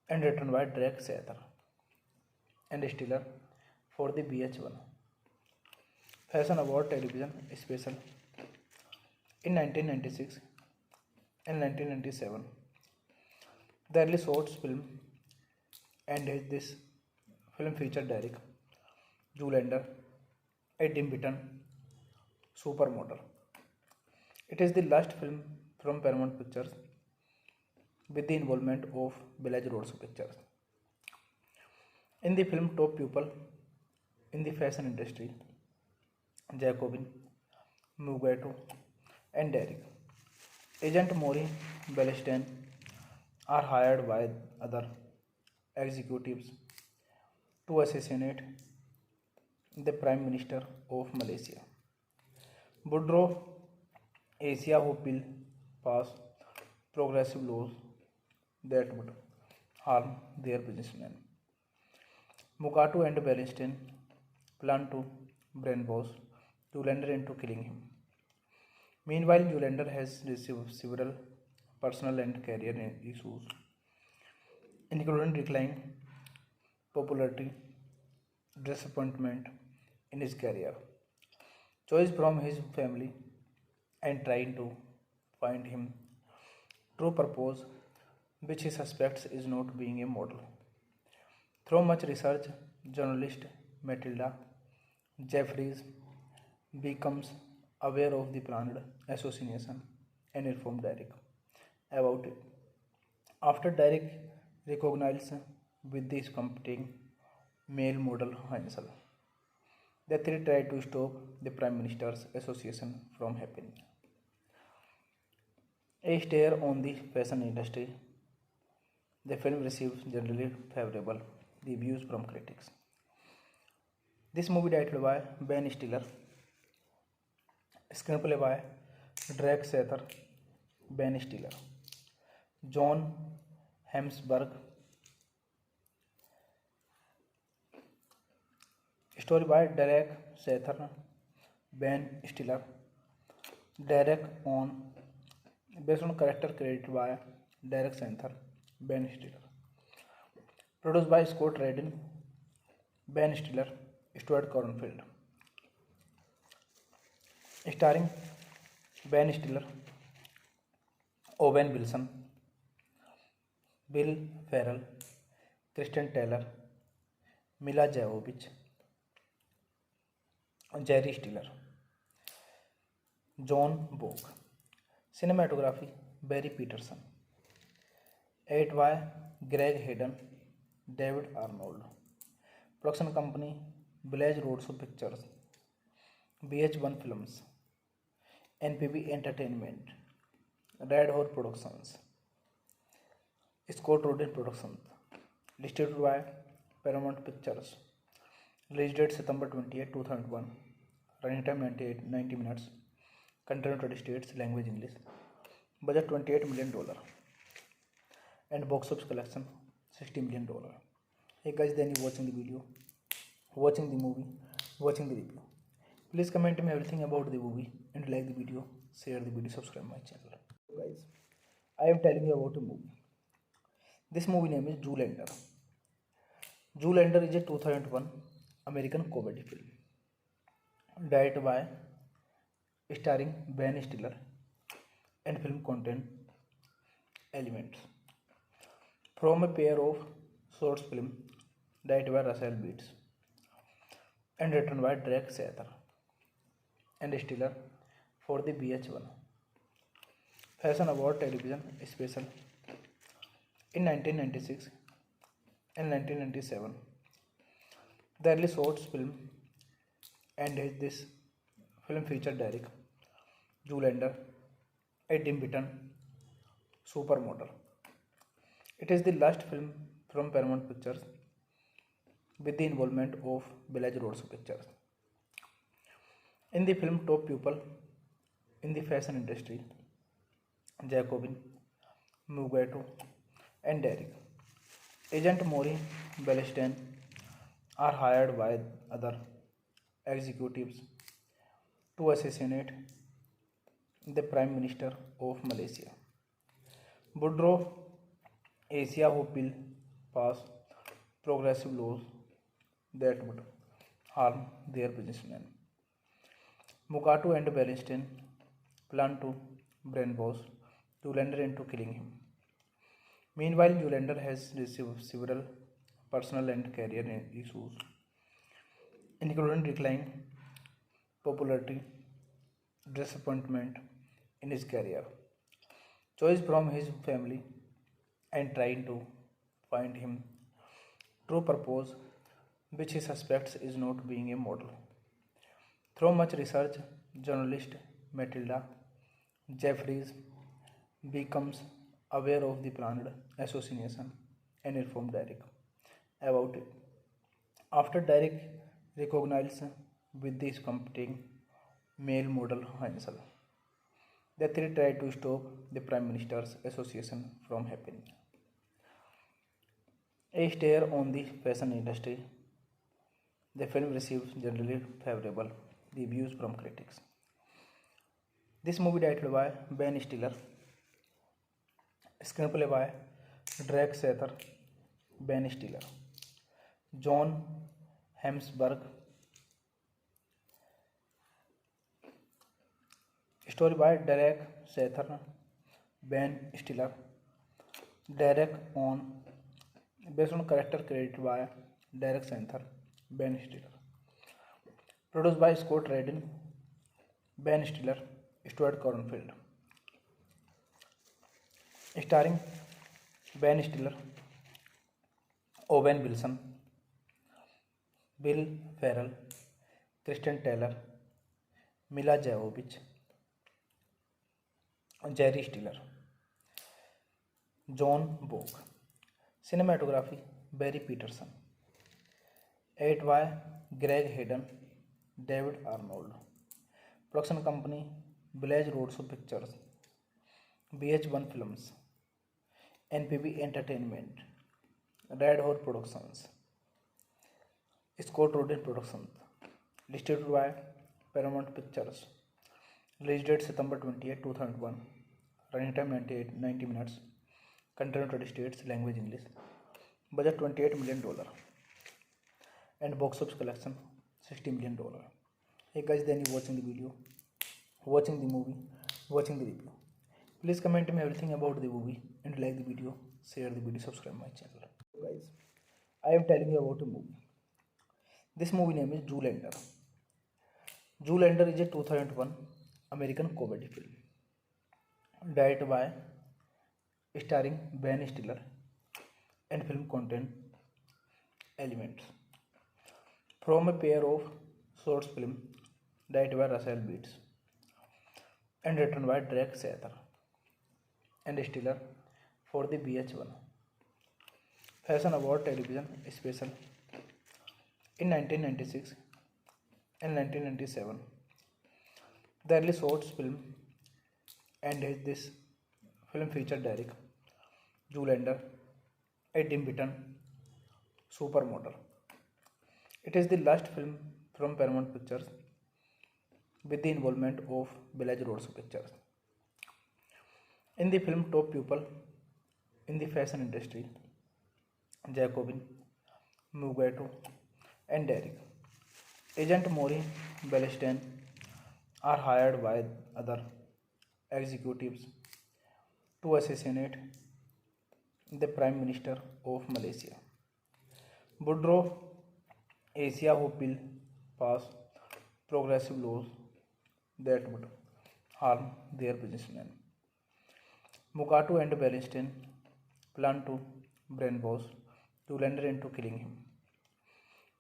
A: and written by Drake Sather and Stiller for the VH1 Fashion Award television special in 1996 and 1997. The early shorts film and this film featured Derek Zoolander, a Tim Burton supermodel. It is the last film from Paramount Pictures with the involvement of Village Roads Pictures. In the film, top people in the fashion industry, Jacobin, Mugato, and Derek, Agent Maury Bellstein are hired by other executives to assassinate the Prime Minister of Malaysia, Boudreaux Asia, who will pass progressive laws that would harm their businessmen. Mugato and Bernstein plan to brainwash Zoolander into killing him. Meanwhile, Zoolander has received several personal and career issues, including decline popularity, disappointment in his career, choice from his family, and trying to find him true purpose, which he suspects is not being a model. Through much research, journalist Matilda Jeffries becomes aware of the planned assassination and informs Derek about it. After Derek recognizes with this competing male model Hansel, the three try to stop the Prime Minister's association from happening. A stare on the fashion industry, the film receives generally favorable reviews from critics. This movie directed by Ben Stiller, screenplay by Drake Sather, Ben Stiller, John Hemsworth, story by Derek Sather, Ben Stiller, Derek on based on character created by Derek Sather, Ben Stiller, produced by Scott Rudin, Ben Stiller, Stuart Cornfield, starring Ben Stiller, Owen Wilson, Bill Farrell, Kristen Taylor, Mila Jovovich, Jerry Stiller, John Bogue. Cinematography Barry Peterson. Edited by Greg Hayden, David Arnold. Production company Village Roads Pictures, VH1 Films, NPB Entertainment, Red Horse Productions, Scott Rudin Productions. Distributed by Paramount Pictures. Release date September 28, 2001. Running time 90 minutes. Country United States, language English. Budget $28 million. And box office collection $60 million. Hey guys, then you watching the video, watching the movie, watching the review. Please comment me everything about the movie and like the video, share the video, subscribe my channel. Guys, I am telling you about a movie. This movie name is Zoolander. Zoolander is a 2001 American comedy film. Directed by starring Ben Stiller and film content elements from a pair of short film directed by Russell Beats and written by Drake Sather and Stiller for the VH1 Fashion Award television special in 1996 and 1997. The early shorts film and this film featured Derek Zoolander, a Tim Burton supermodel. It is the last film from Paramount Pictures with the involvement of Village Roads Pictures. In the film, top people in the fashion industry, Jacobin, Mugato, and Derek, Agent Maury Palestine are hired by other executives to assassinate the Prime Minister of Malaysia. Boudreaux Asia who will pass progressive laws that would harm their businessmen. Mugatu and Palestine plan to brainwash Zoolander into killing him. Meanwhile, Zoolander has received several personal and career issues, including decline popularity, disappointment in his career, choice from his family, and trying to find him true purpose, which he suspects is not being a model. Through much research, journalist Matilda Jeffries becomes aware of the planned assassination and informs Derek about it. After Derek recognizes with this competing male model Hansel, the three try to stop the Prime Minister's association from happening. A stare on the fashion industry, the film receives generally favorable reviews from critics. This movie directed by Ben Stiller, screenplay by Drake Sather, Ben Stiller, John Hemsworth, story by Derek Sather, Ben Stiller, Derek on based on character created by Derek Sather, Ben Stiller, produced by Scott Rudin, Ben Stiller, Stuart Cornfield, starring Ben Stiller, Owen Wilson, Bill Farrell, Kristen Taylor, Mila Jovovich, Jerry Stiller, John Bogue. Cinematography Barry Peterson. Edit by Greg Hayden, David Arnold. Production company Village Roadshow Pictures, BH1 Films, NPB Entertainment, Red Horse Productions, Scott Rudin Productions. Distributed by Paramount Pictures. Release date September 28, 2001. Running time 90 minutes. Country United States, language English. Budget $28 million. And box office collection $60 million. Hey guys, then you watching the video, watching the movie, watching the review. Please comment me everything about the movie and like the video, share the video, subscribe my channel. Guys, I am telling you about a movie. This movie name is Zoolander. Zoolander is a 2001 American comedy film. Directed by starring Ben Stiller and film content elements from a pair of short films directed by Russell Beats and written by Drake Sather and Stiller for the BH1 Fashion Award television special in 1996 and 1997. The early short film and this film featured Derek Zoolander, a dim witted supermodel. It is the last film from Paramount Pictures with the involvement of Village Roadshow Pictures. In the film, top people in the fashion industry, Jacobin, Mugatu, and Derek, Agent Maury Balestein, are hired by other executives to assassinate the Prime Minister of Malaysia. Boudreaux Asia who will pass progressive laws that would harm their businessmen. Mugatu and Palestine plan to brainwash Zoolander into killing him.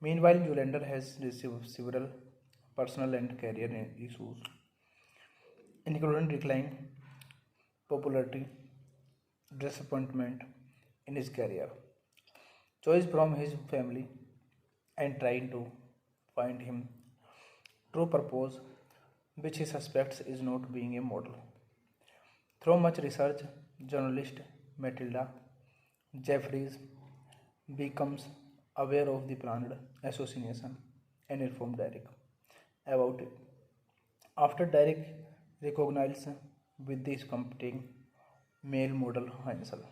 A: Meanwhile, Zoolander has received several personal and career issues, including decline popularity, disappointment in his career, choice from his family, and trying to find him true purpose, which he suspects is not being a model. Through much research, journalist Matilda Jeffries becomes aware of the planned assassination and informed Derek about it. After Derek recognized with this competing male model Hansel,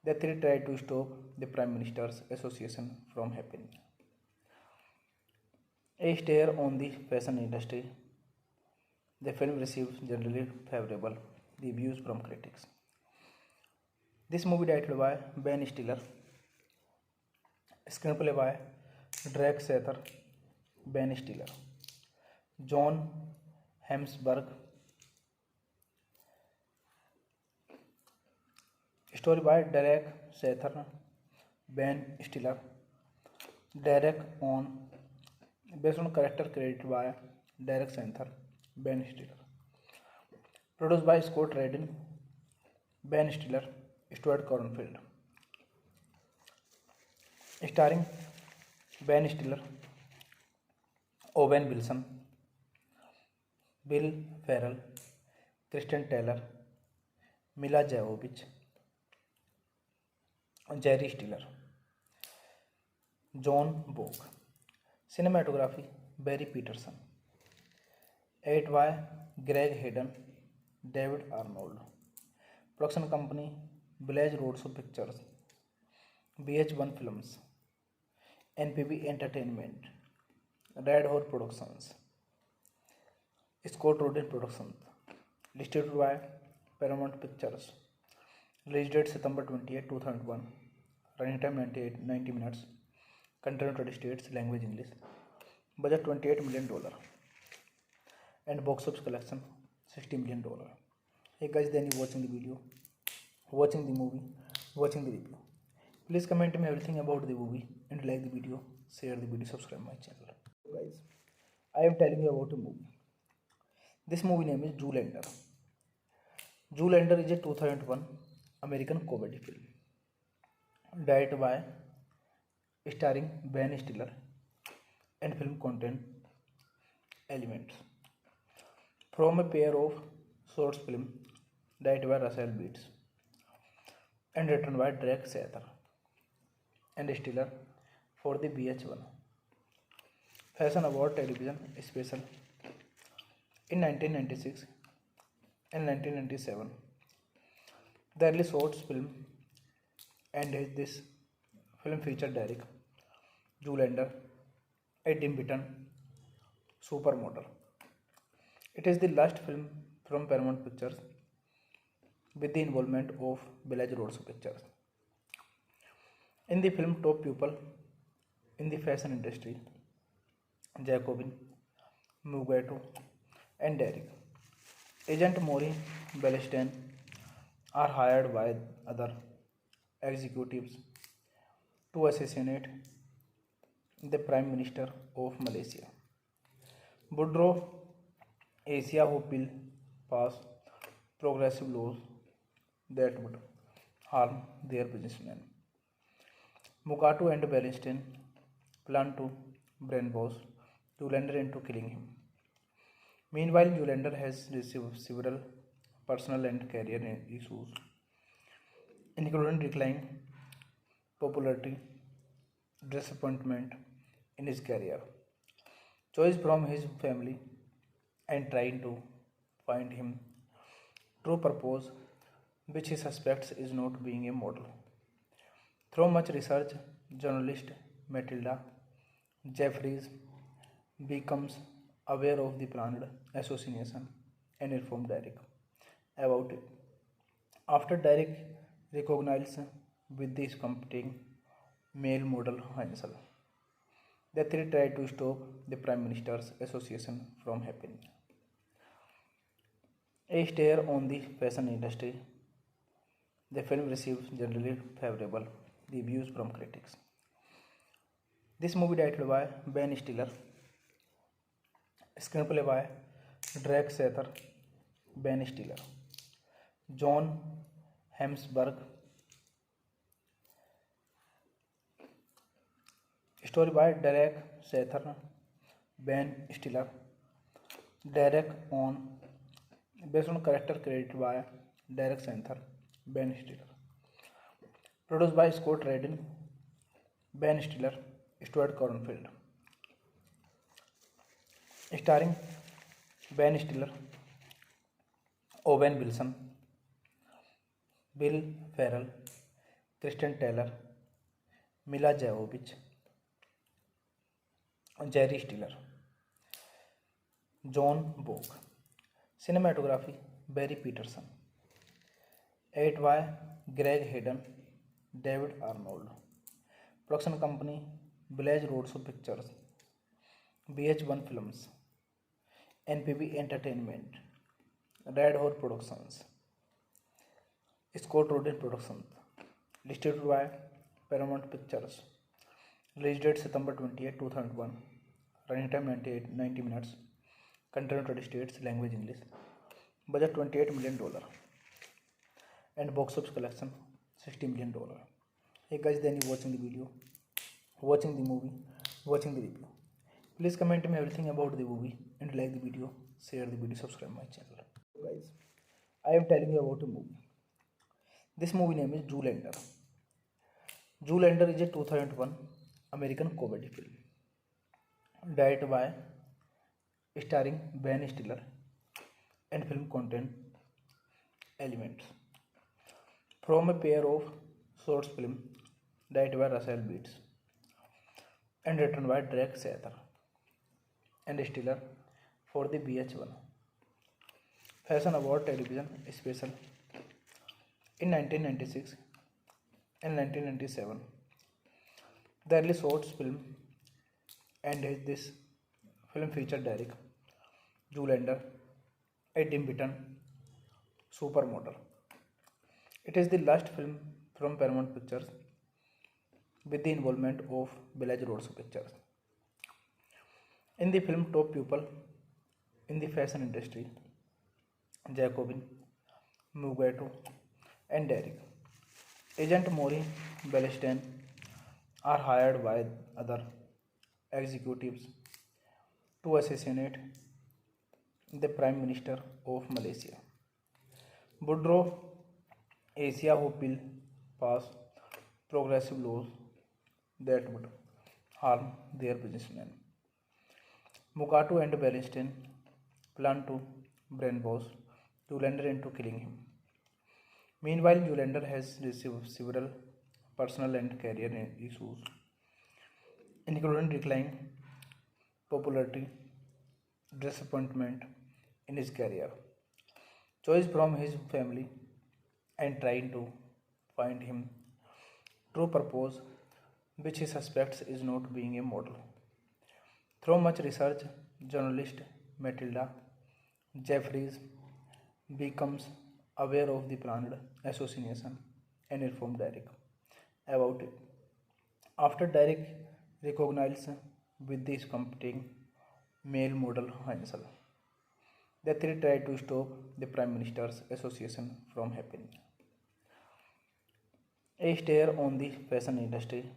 A: the three tried to stop the Prime Minister's association from happening. A stare on the fashion industry, the film received generally favorable reviews from critics. This movie directed by Ben Stiller, screenplay by Drake Sather, Ben Stiller, John Hemsworth, story by Derek Sather, Ben Stiller, Derek on based on character created by Derek Sather, Ben Stiller, produced by Scott Rudin, Ben Stiller, Stuart Cornfield, starring Ben Stiller, Owen Wilson, Will Ferrell, Kristen Taylor, Mila Jovovich, Jerry Stiller, John Bogue. Cinematography Barry Peterson. Edit by Greg Hayden, David Arnold. Production company Village Roadshow Pictures, BH1 Films, NPB Entertainment, Red Horse Productions, Scott Rudin Productions. Distributed by Paramount Pictures. Release date September 28, 2001. Running time 90 minutes. Country United States. Language English. Budget $28 million. And box office collection $60 million. Hey guys, then you watching the video, watching the movie, watching the review. Please comment me everything about the movie and like the video, share the video, subscribe my channel. Guys, I am telling you about a movie. This movie name is Zoolander. Zoolander is a 2001 American comedy film. Directed by, starring Ben Stiller, and film content elements from a pair of short films directed by Russell Beats and written by Drake Sather and Stiller for the VH1 Fashion Award television special in 1996 and 1997. The early short film and this film featured Derek Zoolander, a dim-witted supermodel. It is the last film from Paramount Pictures with the involvement of Village Roadshow Pictures. In the film, top people in the fashion industry, Jacobin, Mugato, and Derek, Agent Maury Ballestein, are hired by other executives to assassinate the Prime Minister of Malaysia, Boudreaux Asia, who will pass progressive laws that would harm their businessmen. Mugato and Ballestein plan to brainwash Zoolander into killing him. Meanwhile, Zoolander has received several personal and career issues, including declining popularity, disappointment in his career, choice from his family, and trying to find him true purpose, which he suspects is not being a model. Through much research, journalist Matilda Jeffries becomes aware of the planned assassination and informs Derek about it. After Derek recognizes with this competing male model Hansel, the three try to stop the Prime Minister's assassination from happening. A stare on the fashion industry, the film received generally favorable reviews from critics. This movie directed by Ben Stiller, screenplay by Drake Sather, Ben Stiller, John Hemsworth, story by Derek Sather, Ben Stiller, Derek on based on character created by Derek Sather, Ben Stiller, produced by Scott Rudin, Ben Stiller, Stuart Cornfield. Starring Ben Stiller, Owen Wilson, Will Ferrell, Kristen Taylor, Mila Jovovich, Jerry Stiller, John Bogue. Cinematography Barry Peterson. 8 by Greg Hayden, David Arnold. Production company Village Roadshow Pictures, BH1 Films, NPB Entertainment, Red Horse Productions, Scott Rudin Productions. Distributed by Paramount Pictures. Release date September 28, 2001. Running time 90 minutes. Country United States. Language English. Budget $28 million. And box office collection $60 million. Hey guys, then you watching the video, watching the movie, watching the review. Please comment me everything about the movie and like the video, share the video, subscribe my channel. Guys, I am telling you about a movie. This movie name is Zoolander. Zoolander is a 2001 American comedy film. Directed by, starring Ben Stiller, and film content elements from a pair of short films directed by Russell Beats and written by Drake Sather and Stiller for the VH1 Fashion Award television special in 1996 and 1997. The early short film and this film featured Derek Zoolander, a dim witted supermodel. It is the last film from Paramount Pictures with the involvement of Village Roadshow Pictures. In the film, top people in the fashion industry, Jacobin, Mugato, and Derek, Agent Maury Bellstein, are hired by other executives to assassinate the Prime Minister of Malaysia, Boudreaux Asia, who will pass progressive laws that would harm their businessmen. Mugato and Bernstein plan to brainwash Zoolander into killing him. Meanwhile, Zoolander has received several personal and career issues, including declining popularity, disappointment in his career, choice from his family, and trying to find him true purpose, which he suspects is not being a model. Through much research, journalist Matilda Jeffries becomes aware of the planned assassination and informs Derek about it. After Derek recognizes with this competing male model Hansel, the three try to stop the Prime Minister's assassination from happening. A stare on the fashion industry,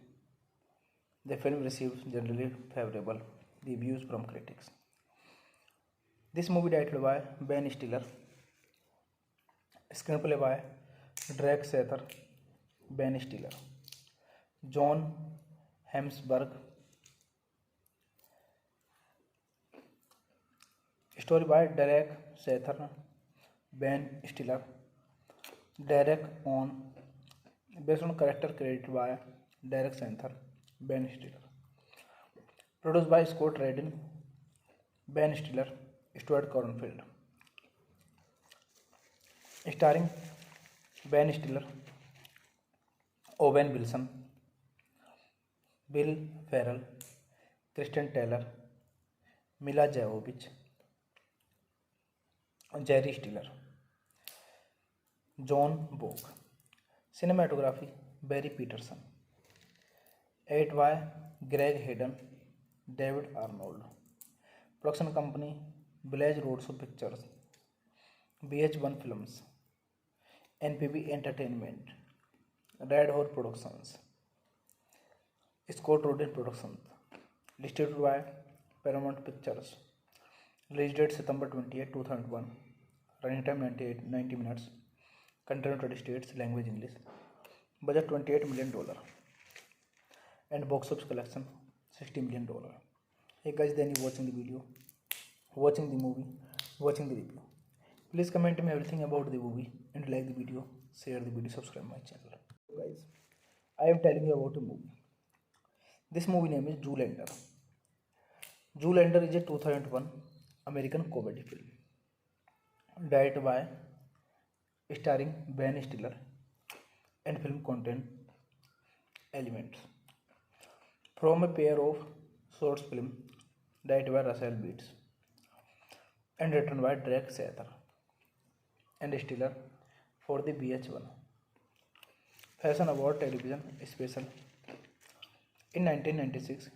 A: the film receives generally favorable reviews from critics. This movie directed by Ben Stiller, screenplay by Drake Sather, Ben Stiller, John Hemsworth, story by Drake Sather, Ben Stiller, Derek on based on character created by Derek Sather, Ben Stiller. Produced by Scott Rudin, Ben Stiller, Stuart Cornfield. Starring Ben Stiller, Owen Wilson, Will Ferrell, Kristen Taylor, Mila Jovovich, Jerry Stiller, John Bogue. Cinematography Barry Peterson. 8 by Greg Hayden, David Arnold. Production company Village Roadshow Pictures, BH1 Films, NPB Entertainment, Red Horse Productions, Scott Rudin Productions. Distributed by Paramount Pictures. Release date September 28, 2001. Running time 90 minutes. Country United States. Language English. Budget $28 million. and box office collection $60 million. Hey guys, then you watching the video, watching the movie, watching the review. Please comment me everything about the movie and like the video, share the video, subscribe my channel. Guys, I am telling you about a movie. This movie name is Zoolander. Zoolander is a 2001 American comedy film directed by starring Ben Stiller and film content elements from a pair of short films directed by Russell Beats and written by Drake Sather and Stiller for the VH1 Fashion Award television special in 1996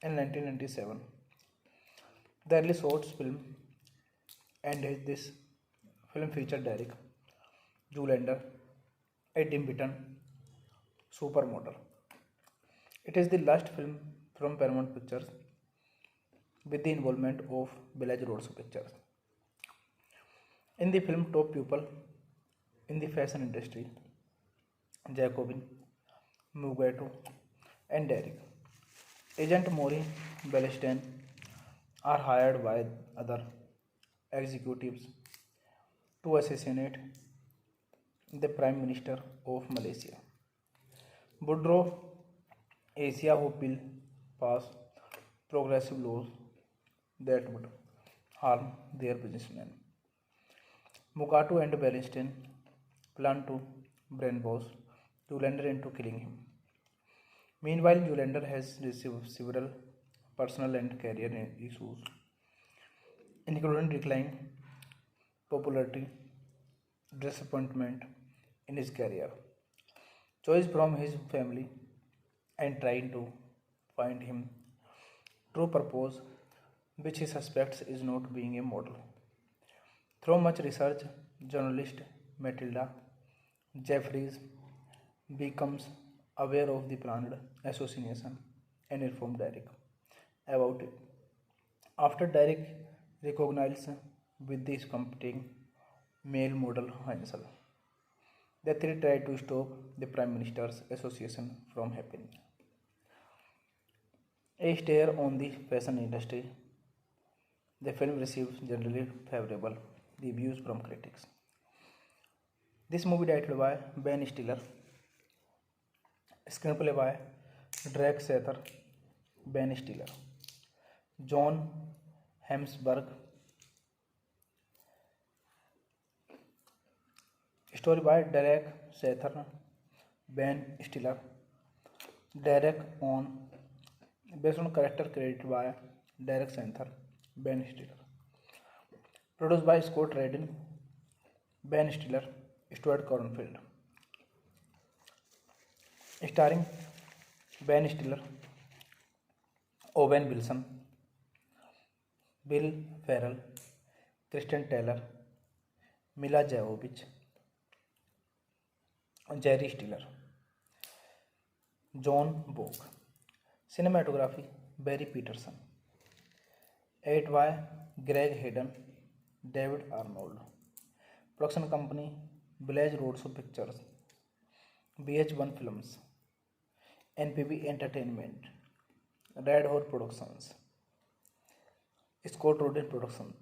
A: and 1997. The early short film and this film featured Derek Zoolander, a Tim Burton supermodel. It is the last film from Paramount Pictures with the involvement of Village Roads Pictures. In the film, top people in the fashion industry, Jacobin, Mugato, and Derek, Agent Maury Bellstein, are hired by other executives to assassinate the Prime Minister of Malaysia, Boudreaux Asia, who will pass progressive laws that would harm their businessmen. Mugato and Bernstein plan to brainwash Zoolander into killing him. Meanwhile, Zoolander has received several personal and career issues, including decline, popularity, disappointment in his career, choice from his family, and trying to find him true purpose, which he suspects is not being a model. Through much research, journalist Matilda Jeffries becomes aware of the planned assassination and informs Derek about it. After Derek recognizes with this competing male model Hansel, the three try to stop the Prime Minister's association from happening. A stare on the fashion industry, the film receives generally favorable reviews from critics. This movie directed by Ben Stiller, screenplay by Drake Sather, Ben Stiller, John Hemsworth, story by Derek Sather, Ben Stiller, Derek on based on character created by Derek Sather, Ben Stiller, produced by Scott Rudin, Ben Stiller, Stuart Cornfield, starring Ben Stiller, Owen Wilson, Will Ferrell, Kristen Taylor, Mila Jovovich, Jerry Stiller, John Bogue. Cinematography Barry Peterson. Edited by Greg Hayden, David Arnold. Production company Village Roads Pictures, VH1 Films, NPB Entertainment, Red Hot Productions, Scott Rudin Productions.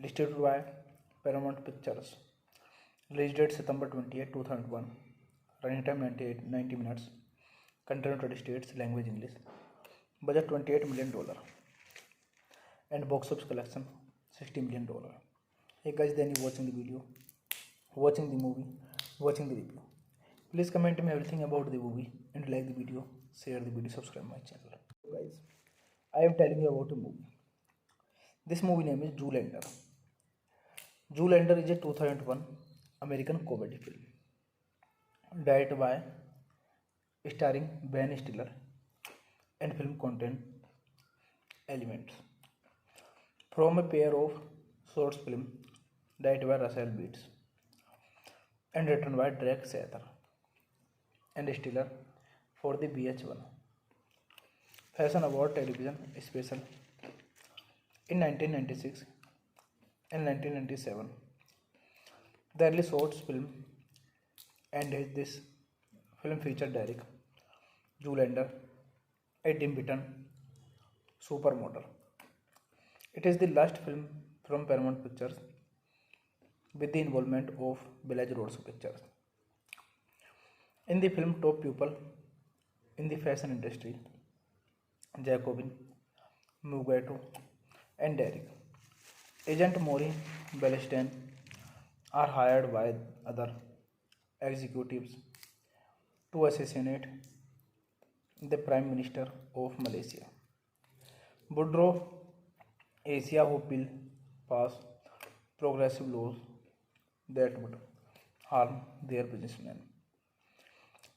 A: Distributed by Paramount Pictures. Release date September 28, 2001. Running time 90 minutes. Country United States. Language English. Budget $28 million. And box office collection $60 million. Hey guys, then you watching the video, watching the movie, watching the review. Please comment me everything about the movie and like the video, share the video, subscribe my channel. Guys, I am telling you about a movie. This movie name is Zoolander. Zoolander is a 2001 American comedy film directed by starring Ben Stiller and film content elements from a pair of short films directed by Russell Beats and written by Drake Sather and Stiller for the VH1 Fashion Award television special in 1996 and 1997. The early short film and this film featured Derek Zoolander, a Tim Burton supermodel. It is the last film from Paramount Pictures with the involvement of Village Roads Pictures. In the film, top people in the fashion industry, Jacobin, Mugato, and Derek, Agent Maury Bellstein, are hired by other executives to assassinate the Prime Minister of Malaysia, Boudreaux Asia, who will pass progressive laws that would harm their businessmen.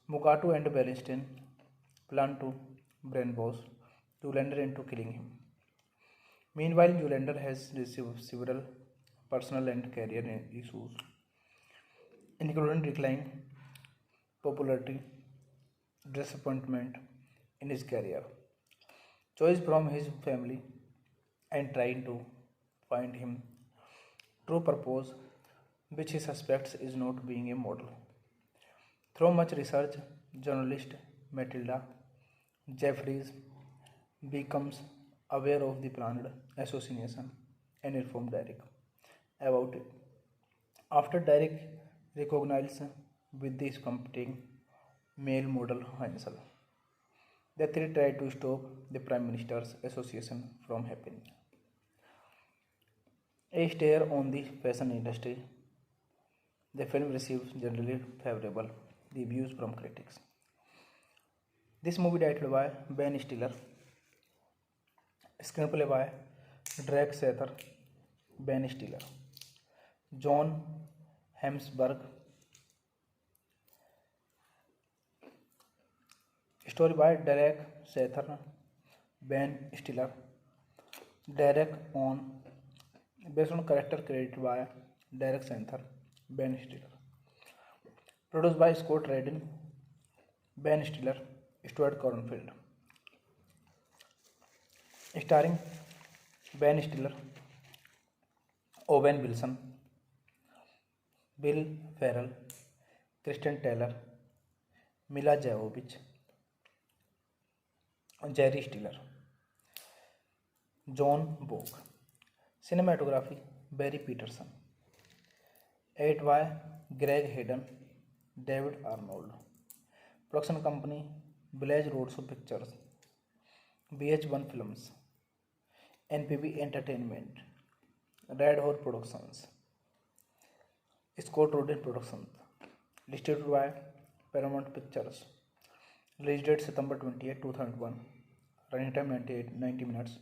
A: Mugato and Bernstein plan to brainwash Zoolander into killing him. Meanwhile, Zoolander has received several personal and career issues, including decline popularity, disappointment in his career, choice from his family, and trying to find him true purpose, which he suspects is not being a model. Through much research, journalist Matilda Jeffries becomes aware of the planned assassination and informs Derek about it. After Derek recognizes with this competing male model Hansel, the three try to stop the Prime Minister's association from happening. A stare on the fashion industry, the film receives generally favorable reviews from critics. This movie directed by Ben Stiller, screenplay by Drake Sather, Ben Stiller, John Hemsworth, story by Derek Sather, Ben Stiller, Derek on based on character created by Derek Sather, Ben Stiller, produced by Scott Rudin, Ben Stiller, Stuart Cornfield, starring Ben Stiller, Owen Wilson, Bill Farrell, Kristen Taylor, Mila Jovovich, Jerry Stiller, John Bogue. Cinematography Barry Peterson. Edit by Greg Hayden, David Arnold. Production company Village Roads Pictures, BH1 Films, NPB Entertainment, Red Horse Productions, Scott Rudin Productions. Distributed by Paramount Pictures. Release date September 28, 2001. Running time 90 minutes.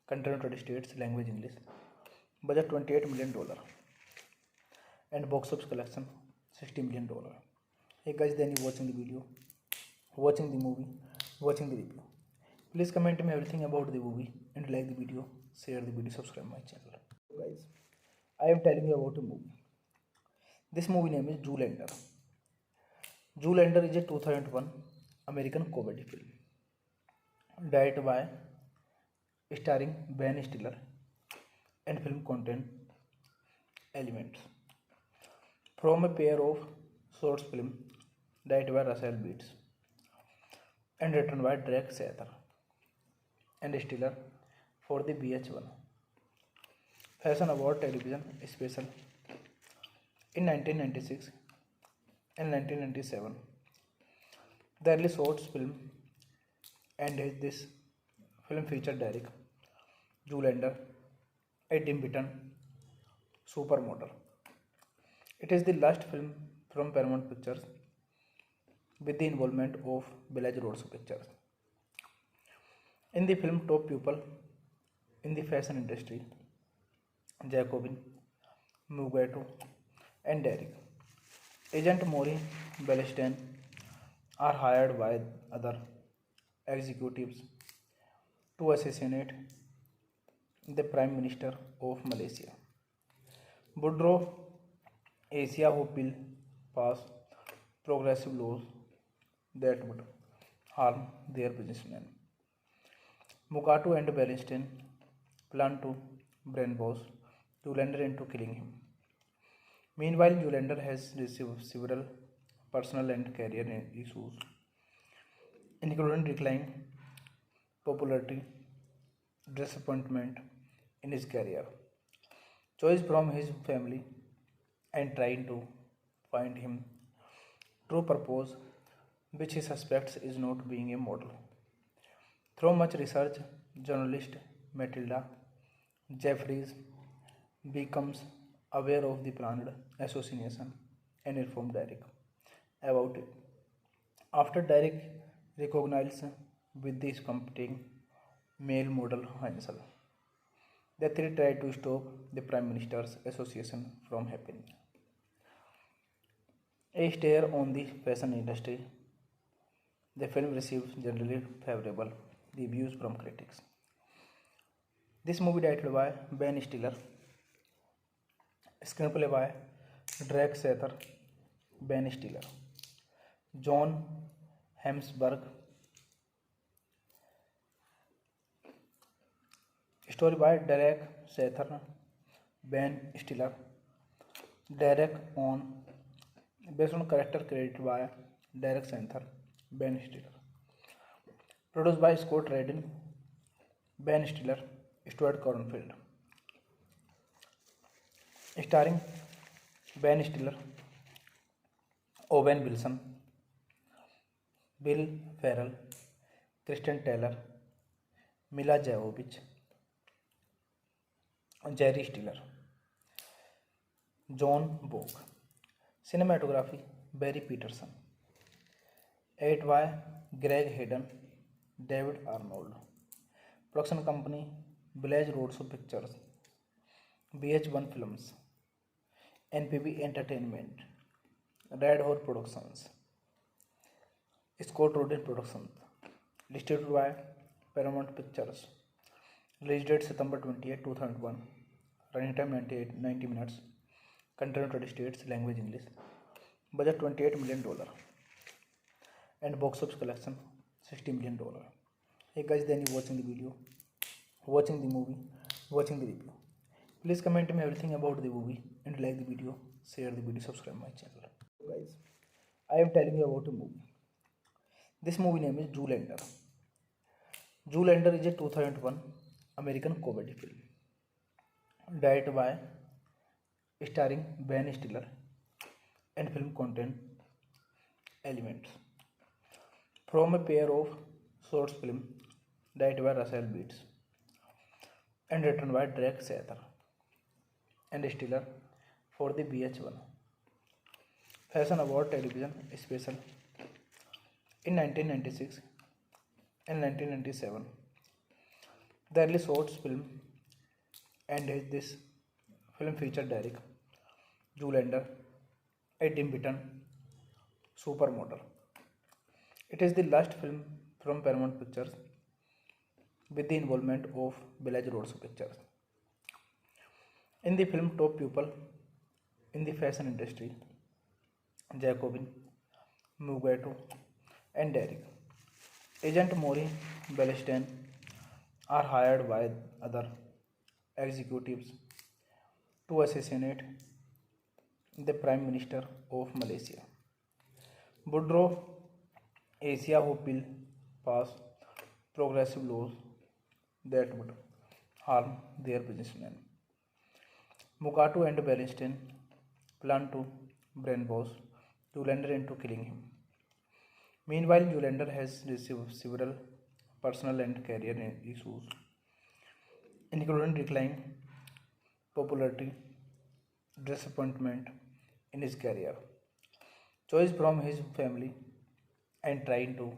A: Country United States, language English. Budget $28 million. And box office collection $60 million. Hey guys, then you watching the video, watching the movie, watching the review. Please comment me everything about the movie and like the video, share the video, subscribe my channel. Guys, I am telling you about a movie. This movie name is Zoolander. Zoolander is a 2001 American comedy film. Directed by starring Ben Stiller and film content elements from a pair of short film directed by Russell Beats and written by Drake Sather and Stiller for the VH1 Fashion Award television special in 1996 and 1997. The early shorts film and this film featured Derek, Zoolander, a Tim Burton supermodel. It is the last film from Paramount Pictures with the involvement of Village Roads Pictures. In the film, top people in the fashion industry, Jacobin, Mugato, and Derek, Agent Maury Bellstein, are hired by other executives to assassinate the Prime Minister of Malaysia, Boudreaux Asia, who will pass progressive laws that would harm their businessmen. Mugato and Bernstein plan to brainwash Zoolander into killing him. Meanwhile, Zoolander has received several personal and career issues, including decline, popularity, disappointment in his career, choice from his family, and trying to find him true purpose, which he suspects is not being a model. Through much research, journalist Matilda Jeffries becomes aware of the planned assassination and informs Derek about it. After Derek recognizes with this competing male model Hansel, the three try to stop the Prime Minister's association from happening. A stare on the fashion industry, the film receives generally favorable reviews from critics. This movie directed by Ben Stiller, screenplay by Drake Sather, Ben Stiller, John Hemsworth, story by Derek Sather, Ben Stiller, Derek on based on character created by Derek Sather, Ben Stiller, produced by Scott Rudin, Ben Stiller, Stuart Cornfield, starring Ben Stiller, Owen Wilson, Bill Farrell, Kristen Taylor, Mila Jovovich, Jerry Stiller, John Bogue. Cinematography Barry Peterson. Edit by Greg Hayden, David Arnold. Production company Village Roadshow Pictures, VH1 Films, NPB Entertainment, Red Horse Productions, Scott Rudin Productions. Distributed by Paramount Pictures. Release date September 28, 2001. Running time 90 minutes. Country United States, language English. Budget $28 million. And box office collection $60 million. Hey guys, then you watching the video, watching the movie, watching the review. Please comment me everything about the movie and like the video, share the video, subscribe my channel. Guys, I am telling you about a movie. This movie name is Zoolander. Zoolander is a 2001 American comedy film. Directed by starring Ben Stiller and film content elements from a pair of short film directed by Russell Beats and written by Drake Sather and Stiller for the VH1 Fashion Award television special in 1996 and 1997. The early shorts film and this film featured Derek Zoolander, a dim beaten supermodel. It is the last film from Paramount Pictures with the involvement of Village Roadshow Pictures. In the film, top people in the fashion industry, Jacobin, Mugato, and Derek, Agent Maury Bellstein, are hired by other executives to assassinate the Prime Minister of Malaysia, Boudreaux Asia, who will pass progressive laws that would harm their businessmen. Mugato and Bernstein plan to brainwash Zoolander into killing him. Meanwhile, Zoolander has received several personal and career issues, including decline, popularity, disappointment in his career, choice from his family, and trying to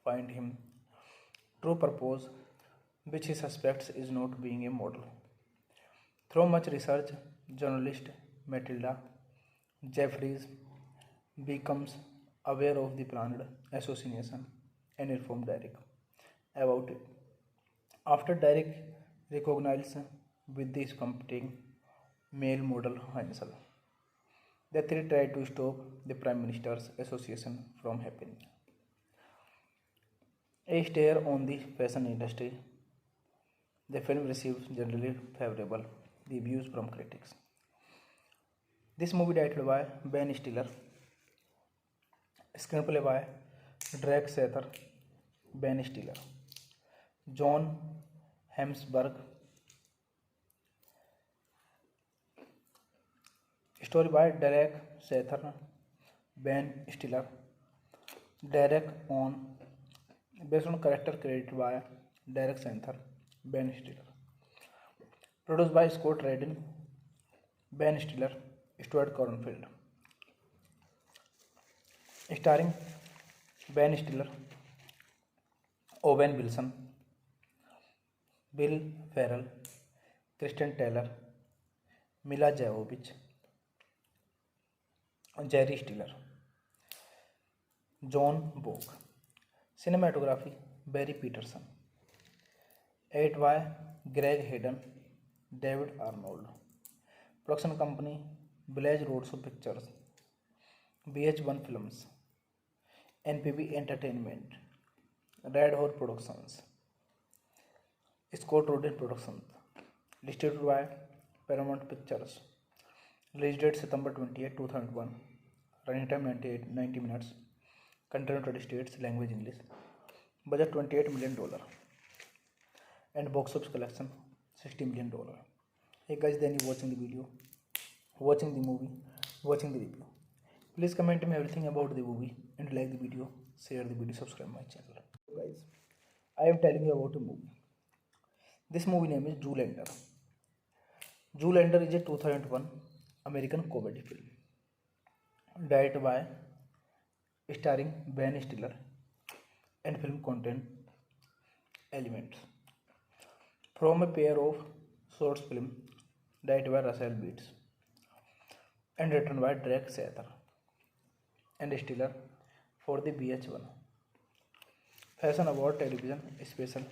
A: find him true purpose, which he suspects is not being a model. Through much research, journalist Matilda Jeffries becomes aware of the planned assassination and informs Derek about it. After Derek recognizes with this competing male model Hansel, the three try to stop the Prime Minister's association from happening. A stare on the fashion industry, the film receives generally favorable reviews from critics. This movie directed by Ben Stiller, screenplay by Drake Sather, Ben Stiller. John Hemsworth. Story by Derek Sather, Ben Stiller. Derek on based on character created by Derek Sather, Ben Stiller. Produced by Scott Rudin, Ben Stiller, Stuart Cornfield. Starring Ben Stiller, Owen Wilson, Bill Ferrell, Kristen Taylor, Mila Jovovich, Jerry Stiller. John Bogue. Cinematography Barry Peterson. 8 by Greg Hayden, David Arnold. Production company Village Roadshow Pictures, BH1 Films, NPB Entertainment, Red Horse Productions, Scott Rudin Productions. Distributed by Paramount Pictures. Release date September 28, 2001. Running time 90 minutes. Country United States. Language English. Budget $28 million. And box office collection $60 million. Hey guys, then you watching the video, watching the movie, watching the review. Please comment me everything about the movie and like the video, share the video, subscribe my channel. Guys, I am telling you about a movie. This movie name is Zoolander. Zoolander is a 2001 American comedy film. Directed by, starring Ben Stiller, and film content elements from a pair of short films directed by Russell Beats and written by Derek Sather and Stiller for the VH1 Fashion Award television special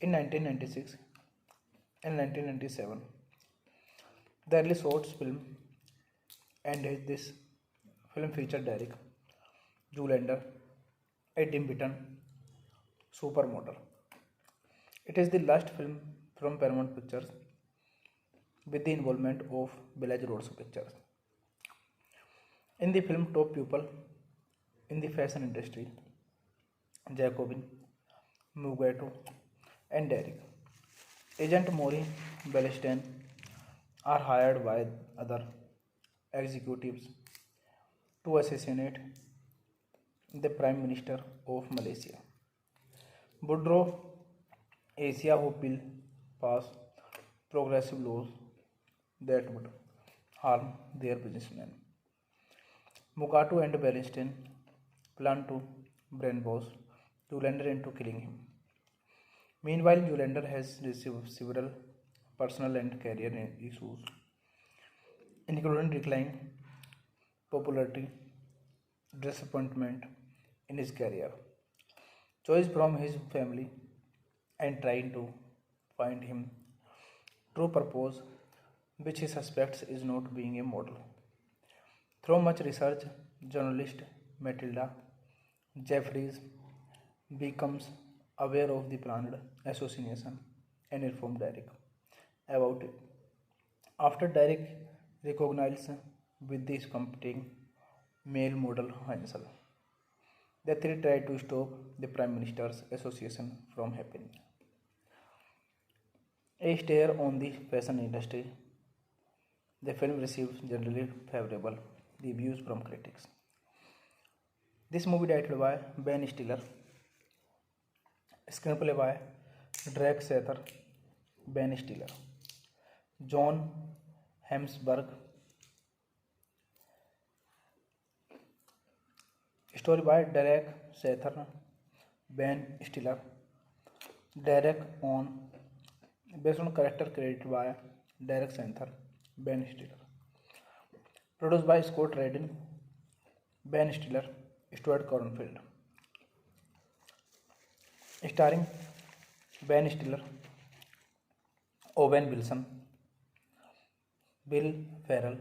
A: in 1996 and 1997. The early short film and this film featured Derek Zoolander, a dim witted supermodel. It is the last film from Paramount Pictures with the involvement of Village Roadshow Pictures. In the film, top people in the fashion industry, Jacobin, Mugato, and Derek, Agent Maury Bellstein, are hired by other executives to assassinate the Prime Minister of Malaysia, Boudreaux Asia, who will pass progressive laws that would harm their businessmen. Mugato and Bernstein plan to brainwash Zoolander into killing him. Meanwhile, Zoolander has received several personal and career issues, including decline, popularity, disappointment in his career, choice from his family, and trying to find him true purpose, which he suspects is not being a model. Through much research, journalist Matilda Jeffries becomes aware of the planned assassination and informs Derek about it. After Derek recognizes with this competing male model Hansel, the three try to stop the Prime Minister's association from happening. A stare on the fashion industry, the film receives generally favorable reviews from critics. This movie directed by Ben Stiller, screenplay by Derek Sather, Ben Stiller, John Hemsworth. Story by Derek Sather, Ben Stiller. Derek on based on character created by Derek Sather, Ben Stiller. Produced by Scott Rudin, Ben Stiller, Stuart Cornfield. Starring Ben Stiller, Owen Wilson, Bill Ferrell,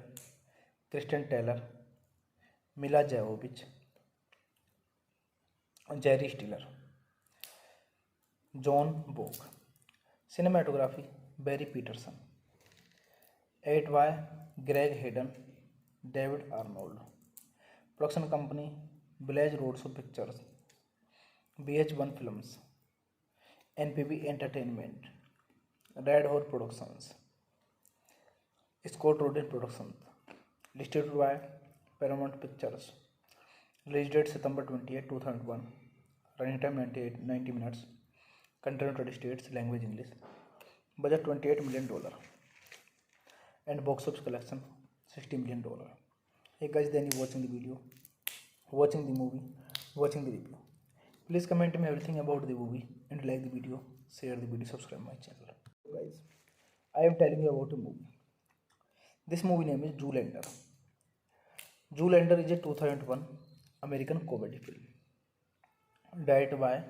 A: Kristen Taylor, Mila Jovovich, Jerry Stiller. John Bogue. Cinematography Barry Peterson. 8 by Greg Hayden, David Arnold. Production company Village Roadshow Pictures, BH1 Films, NPB Entertainment, Red Horse Productions, Scott Rudin Productions, distributed by Paramount Pictures, release date September 28, 2001, running time 90 minutes, country United States, language English, budget $28 million, and box office collection $60 million. Hey guys, then you watching the video, watching the movie, watching the review. Please comment me everything about the movie and like the video, share the video, subscribe my channel. Guys, I am telling you about a movie. This movie name is Zoolander. Zoolander is a 2001 American comedy film directed by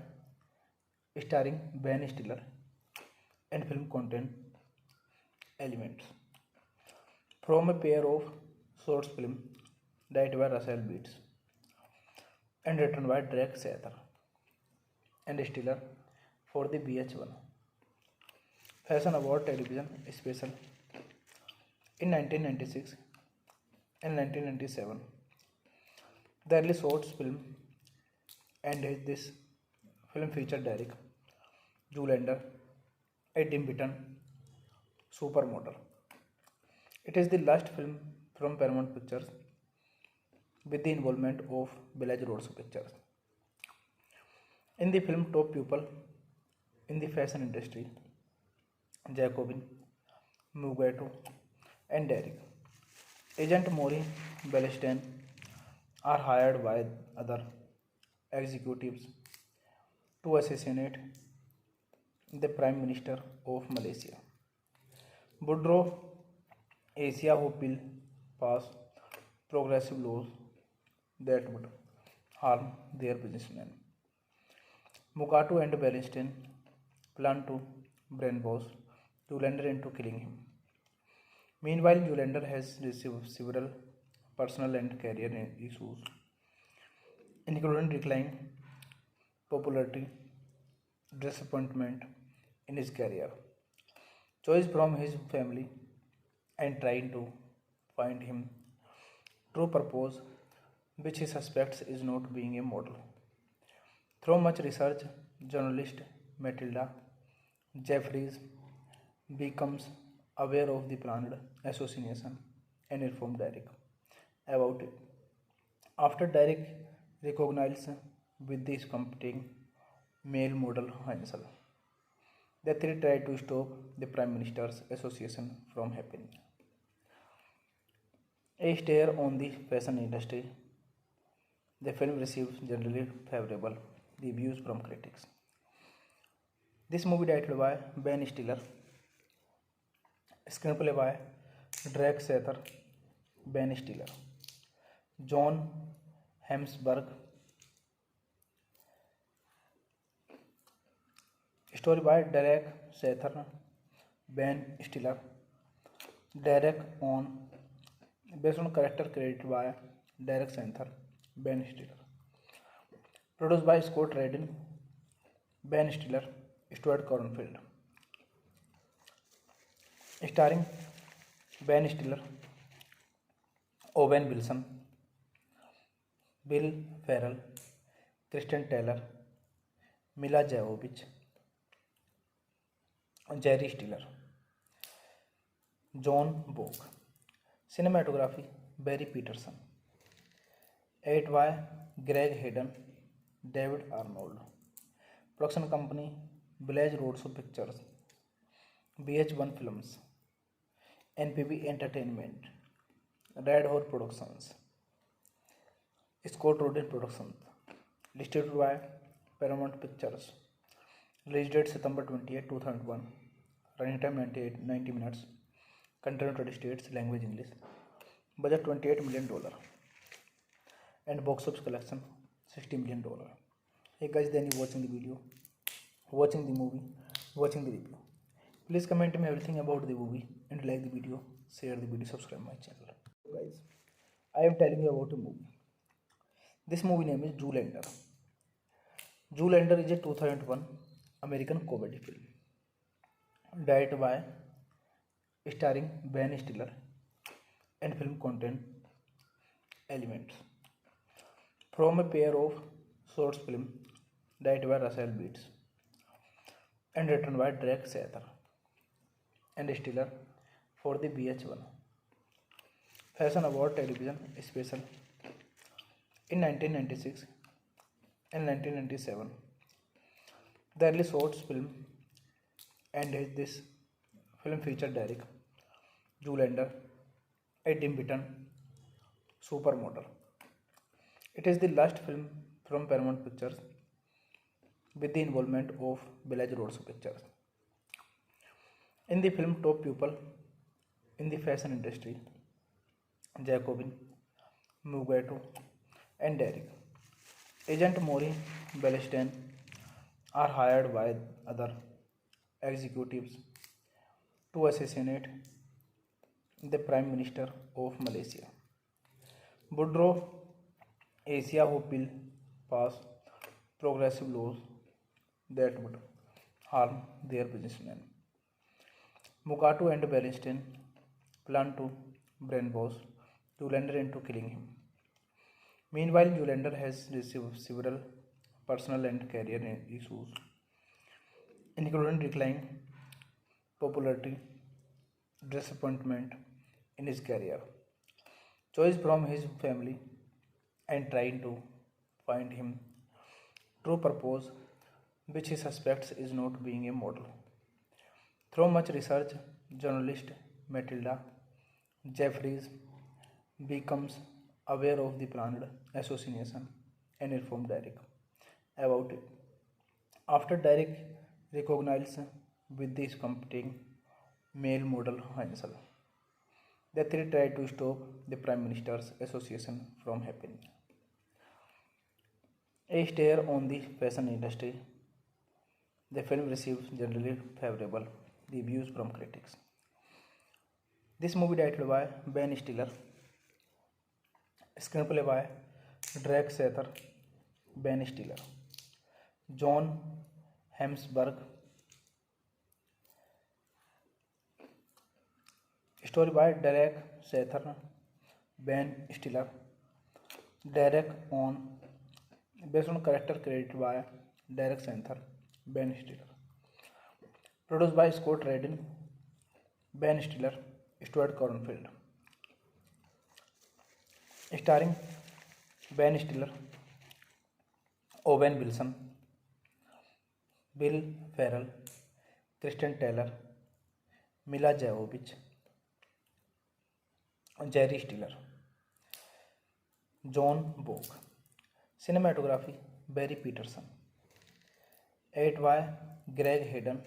A: starring Ben Stiller and film content elements from a pair of short films directed by Russell Beats and written by Drake Sather and Stiller for the BH1 Fashion Award television special in 1996 and 1997. The early short film and this film featured Derek Zoolander, a dim witted supermodel. It is the last film from Paramount Pictures with the involvement of Village Roads Pictures. In the film, top people in the fashion industry, Jacobin, Mugato, and Derek, Agent Maury Bellstein, are hired by other executives to assassinate the Prime Minister of Malaysia, Boudreaux Asia, who will pass progressive laws that would harm their businessmen. Mugato and Bernstein plan to brainwash Zoolander into killing him. Meanwhile, Zoolander has received several personal and career issues, including decline, popularity, disappointment in his career, choice from his family, and trying to find him true purpose, which he suspects is not being a model. Through much research, journalist Matilda Jeffries becomes aware of the planned assassination and informs Derek about it. After Derek recognizes with this competing male model Hansel, the three try to stop the Prime Minister's association from happening. A stare on the fashion industry, the film receives generally favorable reviews from critics. This movie directed by Ben Stiller, screenplay by Drake Sather, Ben Stiller, John Hemsworth, story by Derek Sather, Ben Stiller, Derek on based on character created by Derek Sather, Ben Stiller, produced by Scott Rudin, Ben Stiller, Stuart Cornfield, starring Ben Stiller, Owen Wilson, Will Ferrell, Kristen Taylor, Mila Jovovich, Jerry Stiller, John Bogue. Cinematography Barry Peterson. Edited by Greg Hayden, David Arnold. Production company Village Roads Pictures, BH1 Films, NPB Entertainment, Red Horse Productions, Scott Rudin Productions, distributed by Paramount Pictures, release date September 28, 2001, running time 90 minutes, country United States, language English, budget $28 million, and box office collection $60 million. Hey guys, then you watching the video, watching the movie, watching the review. Please comment me everything about the movie and like the video, share the video, subscribe my channel. Guys, I am telling you about a movie. This movie name is Zoolander. Zoolander is a 2001 American comedy film directed by starring Ben Stiller and film content elements from a pair of short films directed by Russell Beats, and written by Drake Sather, and Stiller for the VH1 Fashion Award television special in 1996 and 1997. The early shorts film and this film featured Derek Zoolander, a Tim Burton supermodel. It is the last film from Paramount Pictures with the involvement of Village Roads Pictures. In the film, top people in the fashion industry, Jacobin, Mugato, and Derek, Agent Maury Bellstein, are hired by other executives to assassinate the Prime Minister of Malaysia, Boudreaux Asia, who will pass progressive laws that would harm their businessmen. Mugato and Bernstein plan to brainwash Zoolander into killing him. Meanwhile, Zoolander has received several personal and career issues, including declining popularity, disappointment in his career, choice from his family, and trying to find him true purpose, which he suspects is not being a model. Through much research, journalist Matilda Jeffries becomes aware of the planned assassination and informs Derek about it. After Derek recognizes with this competing male model Hansel, the three try to stop the Prime Minister's association from happening. A stare on the fashion industry, the film receives generally favorable reviews from critics. This movie directed by Ben Stiller, screenplay by Drake Sather, Ben Stiller, John Hemsworth, story by Derek Sather, Ben Stiller, Derek on based on character created by Derek Sather, Ben Stiller, produced by Scott Rudin, Ben Stiller, Stuart Cornfield, starring Ben Stiller, Owen Wilson, Will Ferrell, Kristen Taylor, Mila Jovovich, Jerry Stiller, John Bogue. Cinematography Barry Peterson. Edited by Greg Hayden,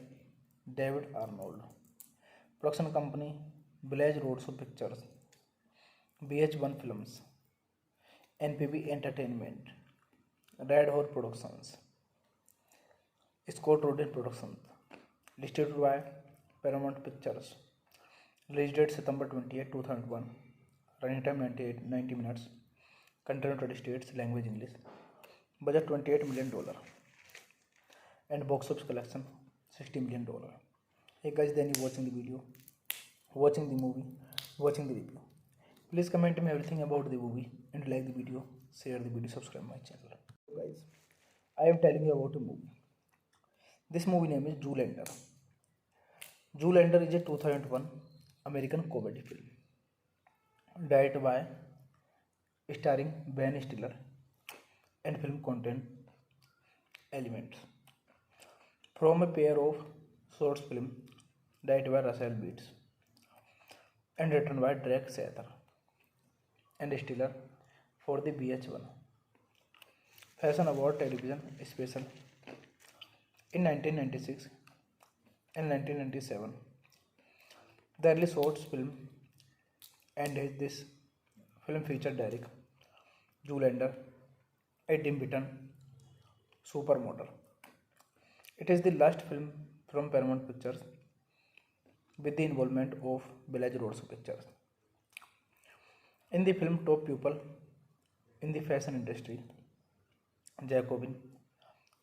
A: David Arnold. Production company Village Roads Pictures, VH1 Films, NPB Entertainment, Red Horse Productions, Scott Rudin Productions. Distributed by Paramount Pictures. Release date September 28, 2001. Running time 90 minutes. Country United States. Language English. Budget $28 million. And box office collection $60 million. Hey guys, then you watching the video, watching the movie, watching the review. Please comment me everything about the movie and like the video, share the video, subscribe my channel. Guys, I am telling you about a movie. This movie name is Zoolander. Zoolander is a 2001 American comedy film, directed by starring Ben Stiller, and film content elements from a pair of short film directed by Russell Beats and written by Drake Sather and Stiller for the VH1 Fashion Award television special in 1996 and 1997. The early shorts film and this film featured Derek Zoolander, a Tim Burton supermodel. It is the last film from Paramount Pictures with the involvement of Village Roads Pictures. In the film, top people in the fashion industry, Jacobin,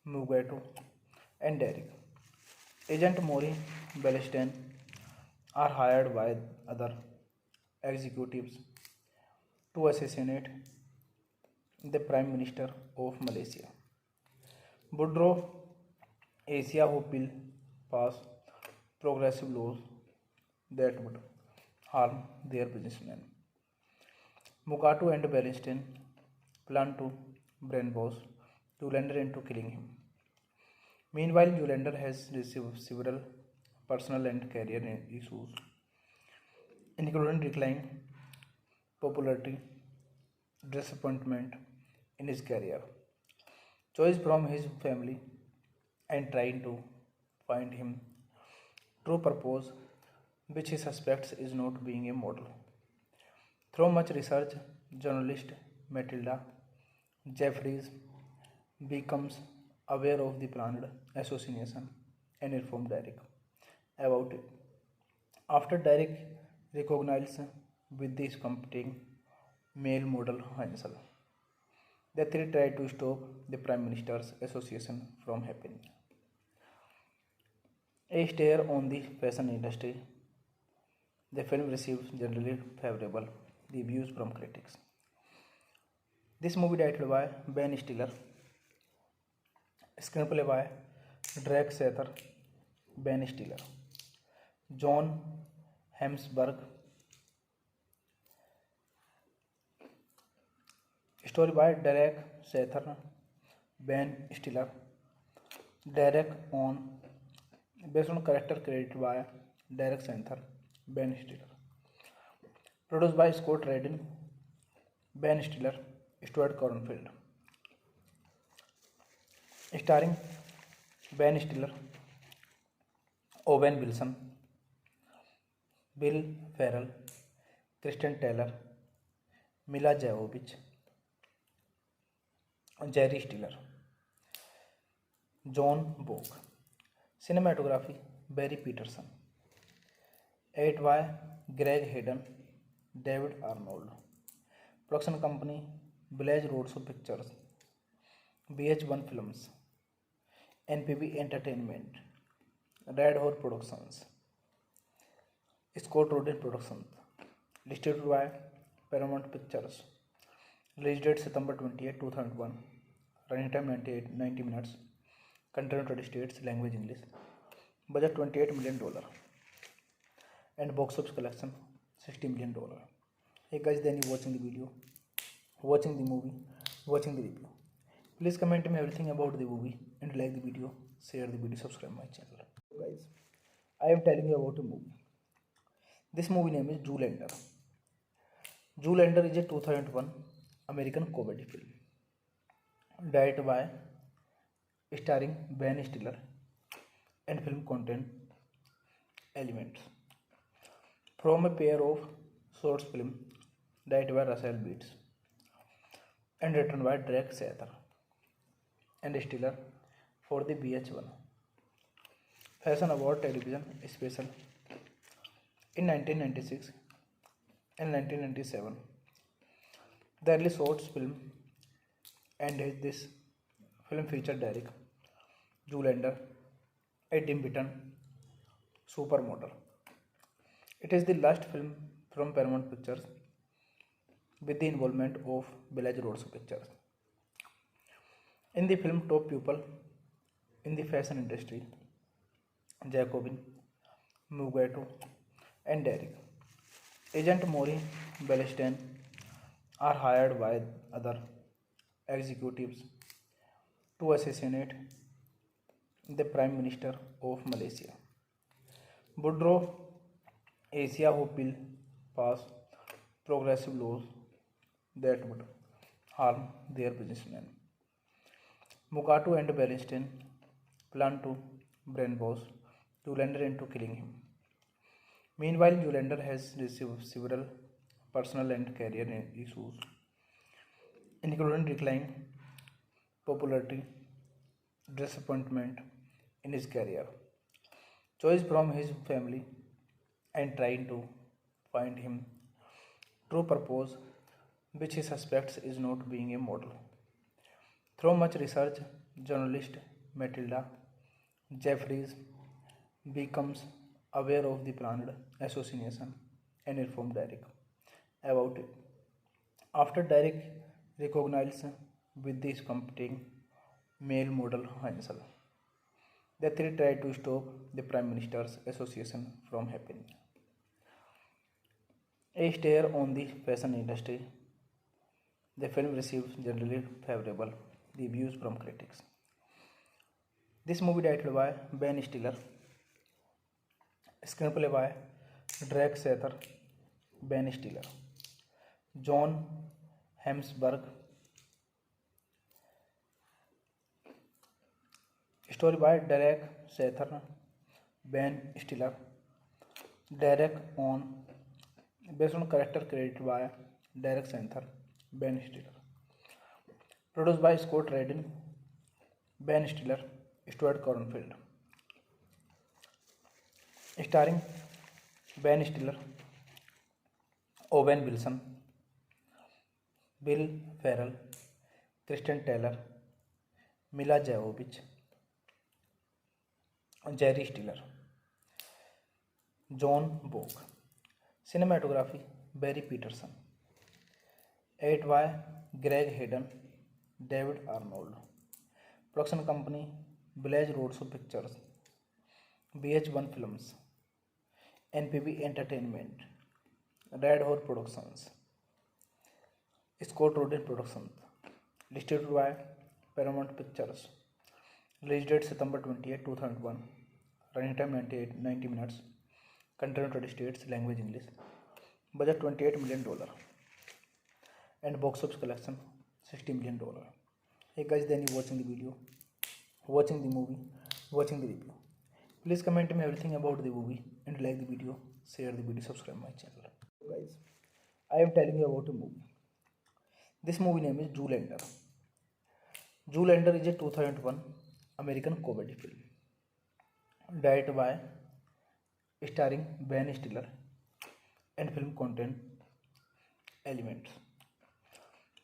A: Mugato, and Derek, Agent Maury Bellstein, are hired by other executives to assassinate the Prime Minister of Malaysia, Woodrow Asia who will pass progressive laws that would harm their businessmen. Mugatu and Bernstein plan to brainwash Zoolander into killing him. Meanwhile, Zoolander has received several personal and career issues, including decline, popularity, disappointment in his career, choice from his family, and trying to find him true purpose, which he suspects is not being a model. Through much research, journalist Matilda Jeffries becomes aware of the planned assassination and informs Derek about it. After Derek recognizes with this competing male model Hansel, the three try to stop the Prime Minister's association from happening. A stare on the fashion industry, the film receives generally favorable reviews from critics. This movie directed by Ben Stiller, screenplay by Drake Sather, Ben Stiller, John Hemsworth, story by Derek Sather, Ben Stiller, Derek on based on character created by Derek Sather, Ben Stiller, produced by Scott Rudin, Ben Stiller, Stuart Cornfield, starring Ben Stiller, Owen Wilson, Bill Farrell, Kristen Taylor, Mila Jovovich, Jerry Stiller, John Bogue. Cinematography Barry Peterson. Edit by Greg Hayden, David Arnold. Production company Village Roadshow Pictures, BH1 Films, NPB Entertainment, Red Horse Productions, Scott Rudin Productions. Distributed by Paramount Pictures. Release date September 28, 2001. Running time 90 minutes. Country United States. Language English. Budget $28 million. And box office collection $60 million. Hey guys, then you watching the video, watching the movie, watching the review. Please comment me everything about the movie and like the video, share the video, subscribe my channel. Guys, I am telling you about a movie. This movie name is Zoolander. Zoolander is a 2001 American comedy film directed by starring Ben Stiller and film content elements from a pair of short film directed by Russell Beats and written by Drake Sather and Stiller for the VH1 Fashion Award television special in 1996 and 1997. The early shorts film and this film featured Derek Zoolander, a dim beaten supermodel. It is the last film from Paramount Pictures with the involvement of Village Roadshow Pictures. In the film, top people in the fashion industry, Jacobin, Mugato, and Derek, Agent Maury Bellstein, are hired by other executives to assassinate the Prime Minister of Malaysia. Woodrow Asia who will pass progressive laws that would harm their businessmen. Mugatu and Bernstein plan to brainwash Zoolander into killing him. Meanwhile, Zoolander has received several personal and career issues, including decline, popularity, disappointment in his career, choice from his family, and trying to find him true purpose, which he suspects is not being a model. Through much research, journalist Matilda Jeffries becomes aware of the planned assassination and informs Derek about it. After Derek recognizes with this competing male model Hansel. The three try to stop the Prime Minister's association from happening. A stare on the fashion industry, the film received generally favorable reviews from critics. This movie directed by Ben Stiller, screenplay by Drake Sather, Ben Stiller, John Hemsworth, story by Derek Sather, Ben Stiller, Derek on based on character created by Derek Sather, Ben Stiller, produced by Scott Rudin, Ben Stiller, Stuart Cornfield, starring Ben Stiller, Owen Wilson, Bill Farrell, Kristen Taylor, Mila Jovovich, Jerry Stiller, John Bogue. Cinematography Barry Peterson. Edit by Greg Hayden, David Arnold. Production company Village Roadshow Pictures, BH1 Films, NPB Entertainment, Red Horse Productions, Scott Rudin Productions. Distributed by Paramount Pictures. Release date September 28, 2001. Running time 90 minutes. Country United States. Language English. Budget $28 million. And box office collection $60 million. Hey guys, then you watching the video, watching the movie, watching the review. Please comment me everything about the movie and like the video, share the video, subscribe my channel. Guys, I am telling you about a movie. This movie name is Zoolander. Zoolander is a 2001 American comedy film. Directed by, starring Ben Stiller, and film content elements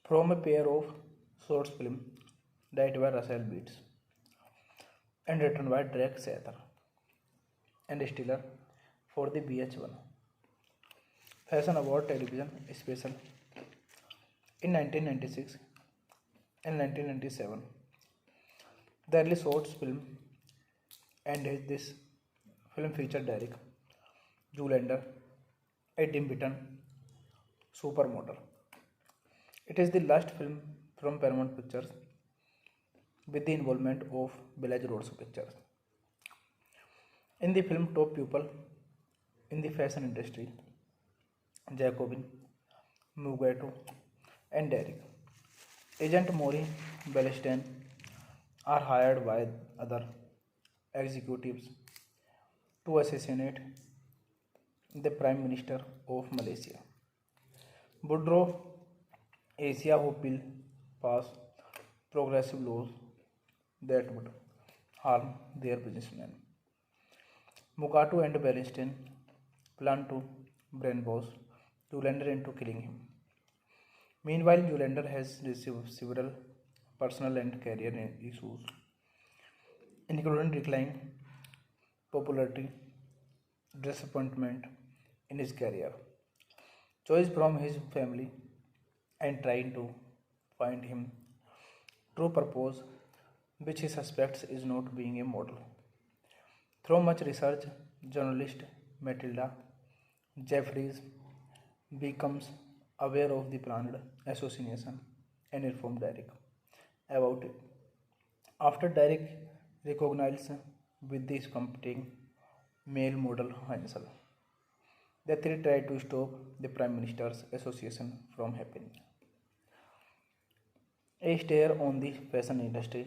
A: from a pair of short films directed by Russell Beats and written by Drake Sather and Stiller for the VH1 Fashion Award television special in 1996 and 1997. The early short film and this film featured Derek Zoolander, a dim beaten supermodel. It is the last film from Paramount Pictures with the involvement of Village Roadshow Pictures. In the film, top people in the fashion industry, Jacobin, Mugato, and Derek, Agent Maury Bellstein, are hired by other executives to assassinate the Prime Minister of Malaysia, Boudreaux Asia, who will pass progressive laws that would harm their businessmen. Mugato and Bernstein plan to brainwash Zoolander into killing him. Meanwhile, Zoolander has received several personal and career issues, including declining popularity, disappointment in his career, choice from his family, and trying to find him true purpose, which he suspects is not being a model. Through much research, journalist Matilda Jeffries becomes aware of the planned assassination and informs Derek about it. After Derek recognizes with this competing male model Hansel, the three try to stop the Prime Minister's association from happening. A stare on the fashion industry,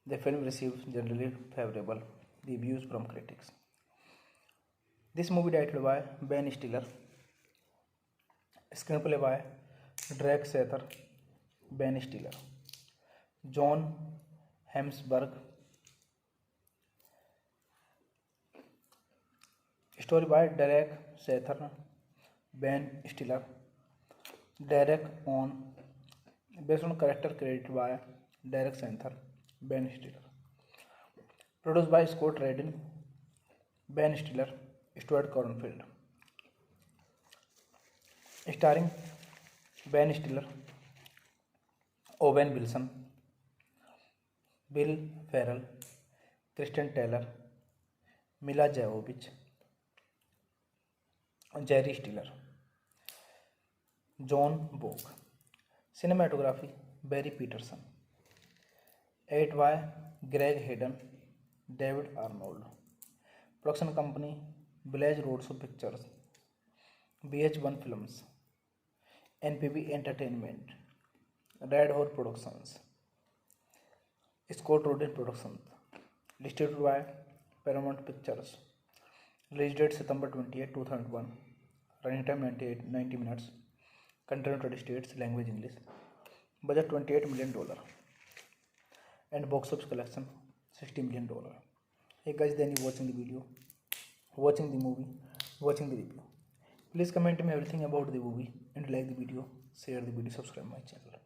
A: the film received generally favorable reviews from critics. This movie directed by Ben Stiller, screenplay by Drake Sather, Ben Stiller, John Hemsworth, story by Derek Sather, Ben Stiller, Derek on based on character created by Derek Sather, Ben Stiller, produced by Scott Rudin, Ben Stiller, Stuart Cornfield, starring Ben Stiller, Owen Wilson, Bill Ferrell, Kristen Taylor, Mila Jovovich, Jerry Stiller, John Bogue. Cinematography Barry Peterson. 8 by Greg Hayden, David Arnold. Production company Village Roadshow Pictures, BH1 Films, NPB Entertainment, Red Horse Productions, Scott Rudin Productions. Distributed by Paramount Pictures. Release date September 28, 2001. Running time 90 minutes. Country United States. Language English. Budget $28 million. And box office collection $60 million. Hey guys, then you watching the video, watching the movie, watching the review. Please comment me everything about the movie and like the video, share the video, subscribe my channel.